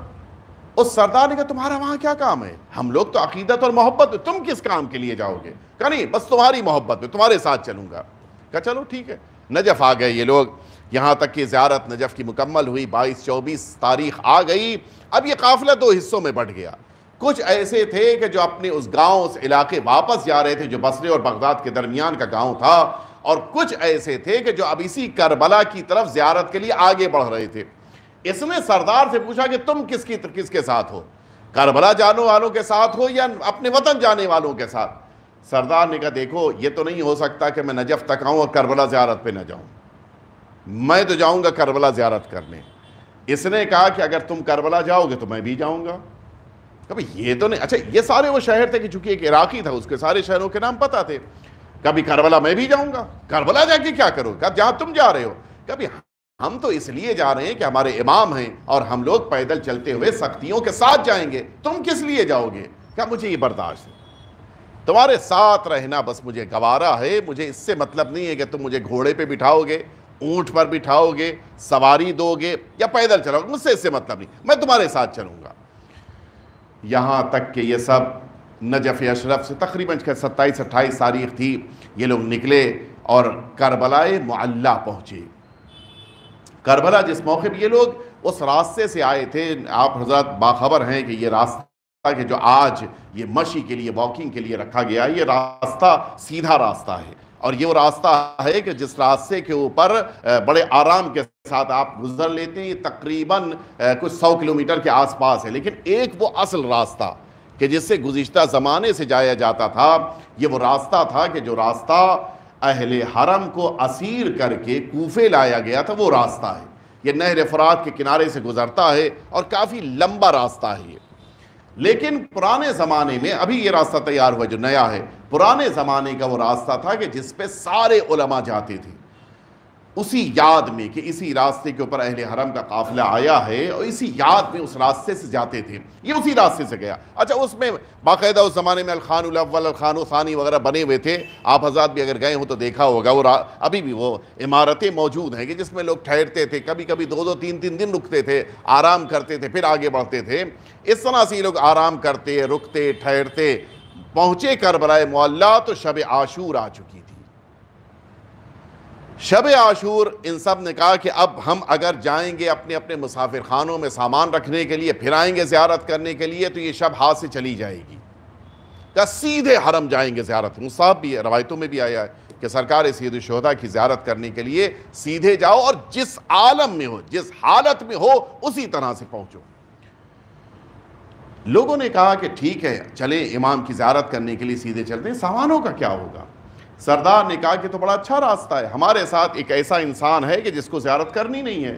اس سردار نے کہا تمہارا وہاں کیا کام ہے؟ ہم لوگ تو عقیدت اور محبت میں، تم کس کام کے لیے جاؤ گے؟ کہا نہیں، بس تمہاری محبت میں، تمہارے ساتھ چلوں گا۔ کہا چلو ٹھیک ہے۔ نجف آ گئے یہ لوگ، یہاں تک کہ زیارت نجف کی مکمل ہوئی، 22-24 تاریخ آ گئی۔ اب یہ قافلہ 2 حصوں میں بٹ گیا، کچھ ایسے تھے کہ جو اپنے اس گاؤں، اس علاقے واپس جا رہے تھے جو بصرے اور بغداد کے درمیان کا گاؤں تھا، اور کچھ ایسے تھے کہ جو اب اسی کربلا کی طرف زیارت کے لیے آگے بڑھ رہے تھے۔ اس نے سردار سے پوچھا کہ تم کس کے ساتھ ہو؟ کربلا جانے والوں کے ساتھ ہو یا اپنے وطن جانے والوں کے ساتھ؟ سردار نے کہا دیکھو یہ تو نہیں ہو سکتا کہ میں نجف تک آؤں اور کربلا زیارت پہ نہ جاؤں، میں تو جاؤں گا کربلا زیارت کرنے۔ اس نے کہا کہ اگر تم کربلا جاؤ گے تو میں بھی جاؤں گا۔ کبھی یہ تو نہیں، اچھا یہ سارے وہ شہر تھے کہ چونکہ ایک عراقی تھا، اس کے سارے شہروں کے نام پتہ تھے۔ کبھی کربلا میں بھی جاؤں گا، کربلا جا کے کیا کرو؟ کہا جہاں تم جا رہے ہو۔ کبھی ہم تو اس لیے جا رہے ہیں کہ ہمارے امام ہیں اور ہم لوگ پیدل چلتے ہوئے سختیوں کے ساتھ جائیں گے، تم کس لیے جاؤ گے؟ کہا مجھے یہ برداشت ہے، تمہارے ساتھ رہنا بس مجھے گوارا ہے، مجھے اس سے مطلب نہیں ہے کہ تم مجھے گھوڑے پہ بٹھاؤ گے، اونٹ پر بٹھاؤ گے، سواری دو گے یا پیدل چلاؤ گے، مجھ سے اس سے مطلب نہیں، میں تمہارے ساتھ چلوں گا۔ یہاں تک کہ یہ سب نجف اشرف سے تقریباً 27-28 تاریخ تھی، یہ لوگ نکلے اور کربلائے معلیٰ پہنچے۔ کربلا جس موقع پہ یہ لوگ اس راستے سے آئے تھے، آپ حضرات باخبر ہیں کہ یہ راستہ کہ جو آج یہ مشی کے لیے، واکنگ کے لیے رکھا گیا ہے، یہ راستہ سیدھا راستہ ہے، اور یہ وہ راستہ ہے کہ جس راستے کے اوپر بڑے آرام کے ساتھ آپ گزر لیتے ہیں۔ یہ تقریباً کچھ 100 کلومیٹر کے آس پاس ہے، لیکن ایک وہ اصل راستہ کہ جس سے گزشتہ زمانے سے جایا جاتا تھا، یہ وہ راستہ تھا کہ جو راستہ اہل حرم کو اسیر کر کے کوفے لایا گیا تھا، وہ راستہ ہے۔ یہ نہر فرات کے کنارے سے گزرتا ہے اور کافی لمبا راستہ ہے یہ۔ لیکن پرانے زمانے میں، ابھی یہ راستہ تیار ہوا جو نیا ہے، پرانے زمانے کا وہ راستہ تھا کہ جس پہ سارے علماء جاتے تھے، اسی یاد میں کہ اسی راستے کے اوپر اہل حرم کا قافلہ آیا ہے، اور اسی یاد میں اس راستے سے جاتے تھے، یہ اسی راستے سے گیا۔ اچھا، اس میں باقاعدہ اس زمانے میں الخان الاول، الخان الثانی وغیرہ بنے ہوئے تھے، آپ حضرات بھی اگر گئے ہوں تو دیکھا ہوگا، وہ ابھی بھی وہ عمارتیں موجود ہیں کہ جس میں لوگ ٹھہرتے تھے، کبھی کبھی 2-2 3-3 دن رکتے تھے، آرام کرتے تھے، پھر آگے بڑھتے تھے۔ اس طرح سے یہ لوگ آرام کرتے، رکتے، ٹھہرتے، پہنچے کربلائے معلیٰ تو شب عاشور آ چکی تھی۔ شب عاشور ان سب نے کہا کہ اب ہم اگر جائیں گے اپنے اپنے مسافر خانوں میں سامان رکھنے کے لیے، پھر آئیں گے زیارت کرنے کے لیے، تو یہ شب ہاتھ سے چلی جائے گی، کہ سیدھے حرم جائیں گے زیارت۔ مصعب بھی ہے، روایتوں میں بھی آیا ہے کہ سرکار سید الشہداء کی زیارت کرنے کے لیے سیدھے جاؤ، اور جس عالم میں ہو، جس حالت میں ہو، اسی طرح سے پہنچو۔ لوگوں نے کہا کہ ٹھیک ہے، چلیں امام کی زیارت کرنے کے لیے سیدھے چلتے ہیں، سامانوں کا کیا ہوگا؟ سردار نے کہا کہ تو بڑا اچھا راستہ ہے، ہمارے ساتھ ایک ایسا انسان ہے کہ جس کو زیارت کرنی نہیں ہے،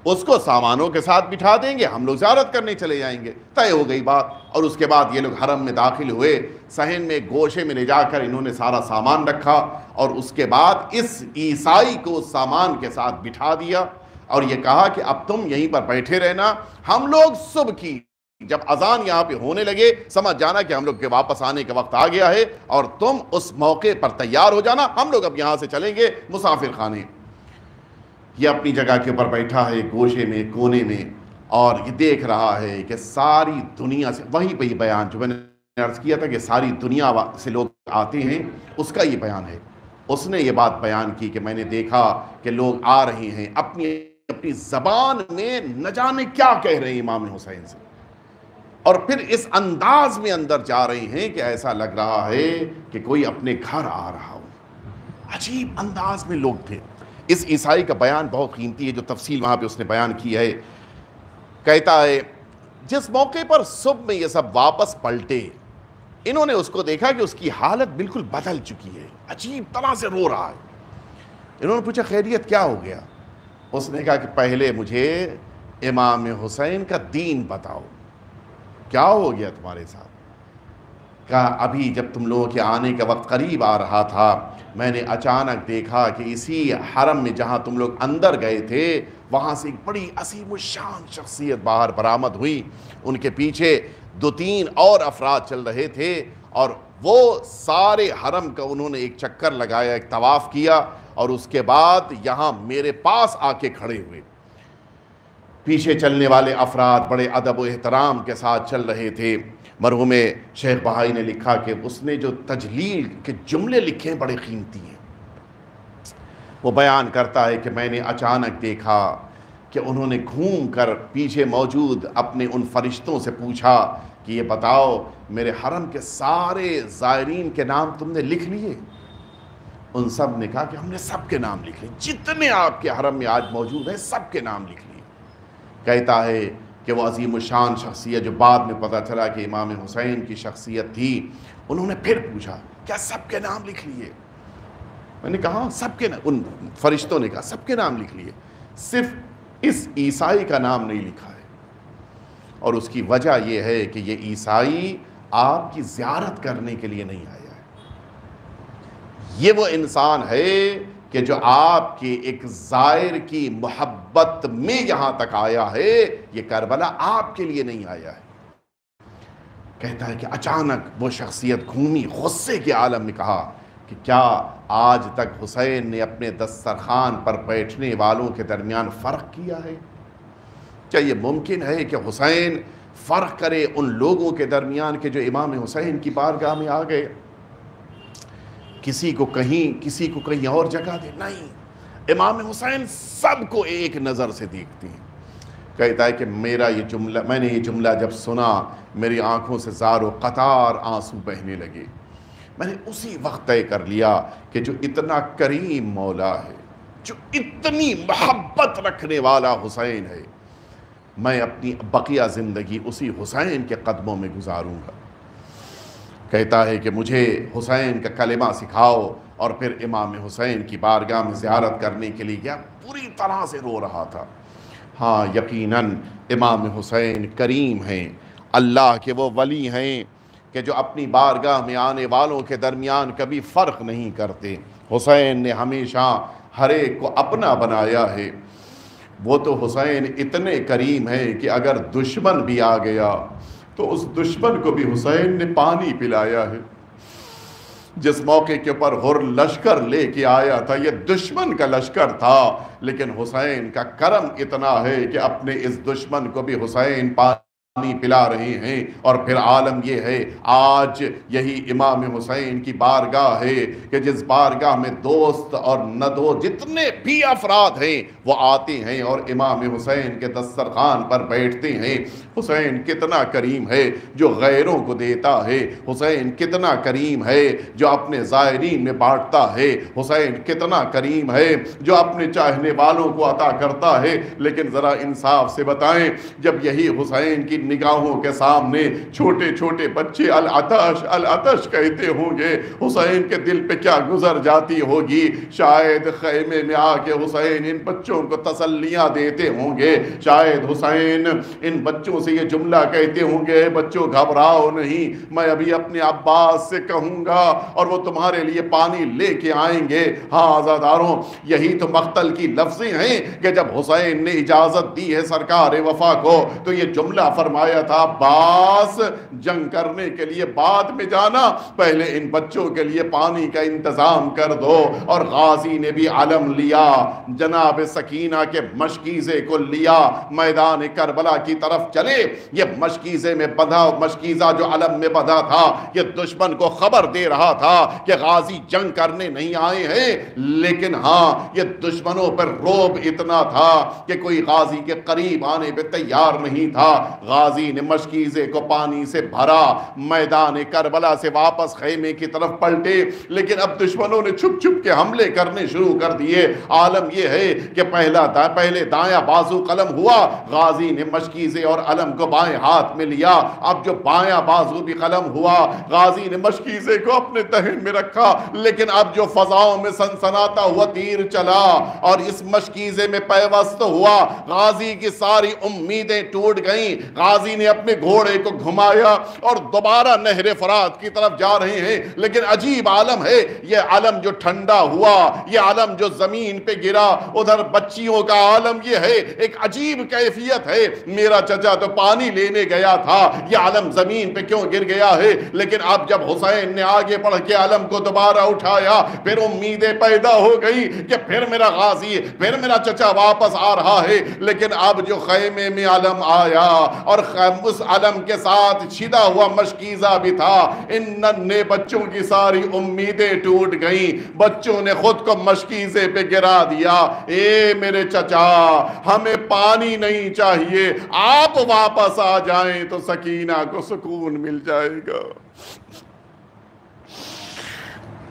اس کو سامانوں کے ساتھ بٹھا دیں گے، ہم لوگ زیارت کرنے چلے جائیں گے۔ طے ہو گئی بات، اور اس کے بعد یہ لوگ حرم میں داخل ہوئے، صحن میں گوشے میں لے جا کر انہوں نے سارا سامان رکھا، اور اس کے بعد اس عیسائی کو سامان کے ساتھ بٹھا دیا، اور یہ کہا کہ اب تم یہیں پر بیٹھے رہنا، ہم لوگ صبح کی جب اذان یہاں پہ ہونے لگے، سمجھ جانا کہ ہم لوگ کے واپس آنے کا وقت آ گیا ہے، اور تم اس موقع پر تیار ہو جانا، ہم لوگ اب یہاں سے چلیں گے مسافر خانے۔ یہ اپنی جگہ کے اوپر بیٹھا ہے، گوشے میں، کونے میں، اور یہ دیکھ رہا ہے کہ ساری دنیا سے، وہیں پہ یہ بیان جو میں نے عرض کیا تھا کہ ساری دنیا سے لوگ آتے ہیں، اس کا یہ بیان ہے۔ اس نے یہ بات بیان کی کہ میں نے دیکھا کہ لوگ آ رہے ہیں، اپنی اپنی زبان میں نہ جانے کیا کہہ رہے ہیں امام حسین سے، اور پھر اس انداز میں اندر جا رہے ہیں کہ ایسا لگ رہا ہے کہ کوئی اپنے گھر آ رہا ہو۔ عجیب انداز میں لوگ تھے۔ اس عیسائی کا بیان بہت قیمتی ہے، جو تفصیل وہاں پہ اس نے بیان کی ہے۔ کہتا ہے جس موقع پر صبح میں یہ سب واپس پلٹے، انہوں نے اس کو دیکھا کہ اس کی حالت بالکل بدل چکی ہے، عجیب طرح سے رو رہا ہے۔ انہوں نے پوچھا خیریت کیا ہو گیا؟ اس نے کہا کہ پہلے مجھے امام حسین کا دین بتاؤ، کیا ہو گیا تمہارے ساتھ؟ کہا ابھی جب تم لوگوں کے آنے کا وقت قریب آ رہا تھا، میں نے اچانک دیکھا کہ اسی حرم میں جہاں تم لوگ اندر گئے تھے، وہاں سے ایک بڑی عظیم الشان شخصیت باہر برآمد ہوئی، ان کے پیچھے 2-3 اور افراد چل رہے تھے، اور وہ سارے حرم کا انہوں نے ایک چکر لگایا، ایک طواف کیا، اور اس کے بعد یہاں میرے پاس آ کے کھڑے ہوئے۔ پیچھے چلنے والے افراد بڑے ادب و احترام کے ساتھ چل رہے تھے۔ مرحوم شیخ بہائی نے لکھا کہ اس نے جو تجلیل کے جملے لکھے ہیں بڑے قیمتی ہیں۔ وہ بیان کرتا ہے کہ میں نے اچانک دیکھا کہ انہوں نے گھوم کر پیچھے موجود اپنے ان فرشتوں سے پوچھا کہ یہ بتاؤ میرے حرم کے سارے زائرین کے نام تم نے لکھ لیے؟ ان سب نے کہا کہ ہم نے سب کے نام لکھ لیے، جتنے آپ کے حرم میں آج موجود ہیں سب کے نام لکھ لیے۔ کہتا ہے کہ وہ عظیم الشان شخصیت جو بعد میں پتہ چلا کہ امام حسین کی شخصیت تھی، انہوں نے پھر پوچھا کیا سب کے نام لکھ لیے؟ میں نے کہا سب کے نام، ان فرشتوں نے کہا سب کے نام لکھ لیے، صرف اس عیسائی کا نام نہیں لکھا ہے، اور اس کی وجہ یہ ہے کہ یہ عیسائی آپ کی زیارت کرنے کے لیے نہیں آیا ہے، یہ وہ انسان ہے کہ جو آپ کے ایک زائر کی محبت میں یہاں تک آیا ہے، یہ کربلا آپ کے لیے نہیں آیا ہے۔ کہتا ہے کہ اچانک وہ شخصیت گھومی، غصے کے عالم میں کہا کہ کیا آج تک حسین نے اپنے دسترخوان پر بیٹھنے والوں کے درمیان فرق کیا ہے؟ کیا یہ ممکن ہے کہ حسین فرق کرے ان لوگوں کے درمیان کہ جو امام حسین کی بارگاہ میں آ گئے، کسی کو کہیں اور جگہ دے، نہیں، امام حسین سب کو ایک نظر سے دیکھتے ہیں۔ کہتا ہے کہ میں نے یہ جملہ جب سنا، میری آنکھوں سے زار و قطار آنسو بہنے لگے۔ میں نے اسی وقت طے کر لیا کہ جو اتنا کریم مولا ہے، جو اتنی محبت رکھنے والا حسین ہے، میں اپنی بقیہ زندگی اسی حسین کے قدموں میں گزاروں گا۔ کہتا ہے کہ مجھے حسین کا کلمہ سکھاؤ، اور پھر امام حسین کی بارگاہ میں زیارت کرنے کے لیے گیا، پوری طرح سے رو رہا تھا۔ ہاں یقیناً امام حسین کریم ہیں، اللہ کے وہ ولی ہیں کہ جو اپنی بارگاہ میں آنے والوں کے درمیان کبھی فرق نہیں کرتے۔ حسین نے ہمیشہ ہر ایک کو اپنا بنایا ہے۔ وہ تو حسین اتنے کریم ہیں کہ اگر دشمن بھی آ گیا تو اس دشمن کو بھی حسین نے پانی پلایا ہے۔ جس موقع کے اوپر غر لشکر لے کے آیا تھا، یہ دشمن کا لشکر تھا، لیکن حسین کا کرم اتنا ہے کہ اپنے اس دشمن کو بھی حسین پانی پلا رہے ہیں۔ اور پھر عالم یہ ہے، آج یہی امام حسین کی بارگاہ ہے کہ جس بارگاہ میں دوست اور ندو جتنے بھی افراد ہیں وہ آتے ہیں اور امام حسین کے دسترخوان پر بیٹھتے ہیں۔ حسین کتنا کریم ہے جو غیروں کو دیتا ہے، حسین کتنا کریم ہے جو اپنے زائرین میں بانٹتا ہے، حسین کتنا کریم ہے جو اپنے چاہنے والوں کو عطا کرتا ہے۔ لیکن ذرا انصاف سے بتائیں، جب یہی حسین کی نگاہوں کے سامنے چھوٹے چھوٹے بچے العطش العطش کہتے ہوں گے، حسین کے دل پہ کیا گزر جاتی ہوگی؟ شاید خیمے میں آ کے حسین ان بچوں کو تسلیاں دیتے ہوں گے، شاید حسین ان بچوں سے یہ جملہ کہتے ہوں گے، بچوں گھبراؤ نہیں، میں ابھی اپنے عباس سے کہوں گا اور وہ تمہارے لیے پانی لے کے آئیں گے۔ ہاں عزاداروں، یہی تو مقتل کی لفظیں ہیں کہ جب حسین نے اجازت دی ہے سرکار وفا کو تو یہ جملہ فرمایا تھا، عباس جنگ کرنے کے لیے بعد میں جانا، پہلے ان بچوں کے لیے پانی کا انتظام کر دو۔ اور غازی نے بھی علم لیا، جناب سکینہ کے مشکیزے کو لیا، میدان کربلا کی طرف چلے۔ یہ مشکیزے میں بندھا، مشکیزہ جو علم میں بندھا تھا، یہ دشمن کو خبر دے رہا تھا کہ غازی جنگ کرنے نہیں آئے ہیں، لیکن ہاں یہ دشمنوں پر روب اتنا تھا کہ کوئی غازی کے قریب آنے پہ تیار نہیں تھا۔ غازی نے مشکیزے کو پانی سے بھرا، میدان کربلا سے واپس خیمے کی طرف پلٹے، لیکن اب دشمنوں نے چھپ چھپ کے حملے کرنے شروع کر دیے۔ عالم یہ ہے کہ پہلے دایاں بازو قلم ہوا، غازی نے مشکیزے اور علم کو بائیں ہاتھ میں لیا، اب جو بایاں بازو بھی قلم ہوا، غازی نے مشکیزے کو اپنے دہن میں رکھا، لیکن اب جو فضاؤں میں سنسناتا ہوا تیر چلا اور اس مشکیزے میں پیوست ہوا، غازی کی ساری امیدیں ٹوٹ گئیں۔ غازی نے اپنے گھوڑے کو گھمایا اور دوبارہ نہر فرات کی طرف جا رہے ہیں، لیکن عجیب عالم ہے، یہ علم جو ٹھنڈا ہوا، یہ علم جو زمین پہ گرا، ادھر بچیوں کا عالم یہ ہے، ایک عجیب کیفیت ہے، میرا چچا تو پانی لینے گیا تھا، یہ علم زمین پہ کیوں گر گیا ہے؟ لیکن اب جب حسین نے آگے بڑھ کے علم کو دوبارہ اٹھایا، پھر امیدیں پیدا ہو گئی کہ پھر میرا غازی، پھر میرا چچا واپس آ رہا ہے۔ لیکن اب جو خیمے میں علم آیا اور اس علم کے ساتھ چھدا ہوا مشکیزہ بھی تھا، ان ننھے بچوں کی ساری امیدیں ٹوٹ گئیں، بچوں نے خود کو مشکیزے پہ گرا دیا۔ اے میرے چچا، ہمیں پانی نہیں چاہیے، آپ واپس آ جائیں تو سکینہ کو سکون مل جائے گا۔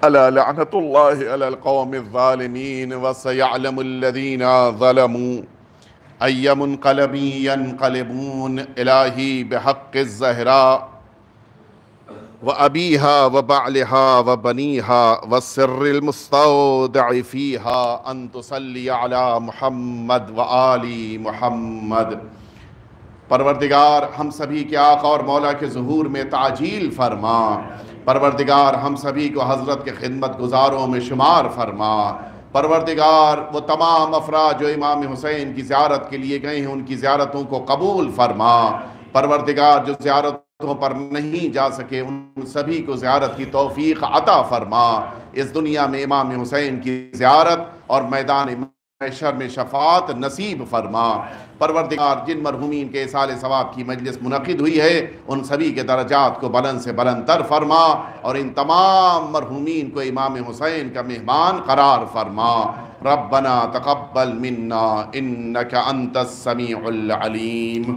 الا لعنت اللہ علی القوم الظالمین وسیعلم الذین ظلموا ای منقلب ینقلبون الہی بحق الزہراء وأبيها وبعلها وبنيها والسر المستودع فيها أن تصلي على محمد وآل محمد۔ پروردگار ہم سبھی کے آقا اور مولا کے ظہور میں تعجیل فرما، پروردگار ہم سبھی کو حضرت کے خدمت گزاروں میں شمار فرما، پروردگار وہ تمام افراد جو امام حسین کی زیارت کے لیے گئے ہیں ان کی زیارتوں کو قبول فرما، پروردگار جو زیارتوں پر نہیں جا سکے ان سبھی کو زیارت کی توفیق عطا فرما۔ اس دنیا میں امام حسین کی زیارت اور میدان محشر میں شفاعت نصیب فرما۔ پروردگار جن مرحومین کے اصال ثواب کی مجلس منعقد ہوئی ہے ان سبھی کے درجات کو بلند سے بلند تر فرما، اور ان تمام مرحومین کو امام حسین کا مہمان قرار فرما۔ ربنا تقبل منا انک انت السمیع العلیم۔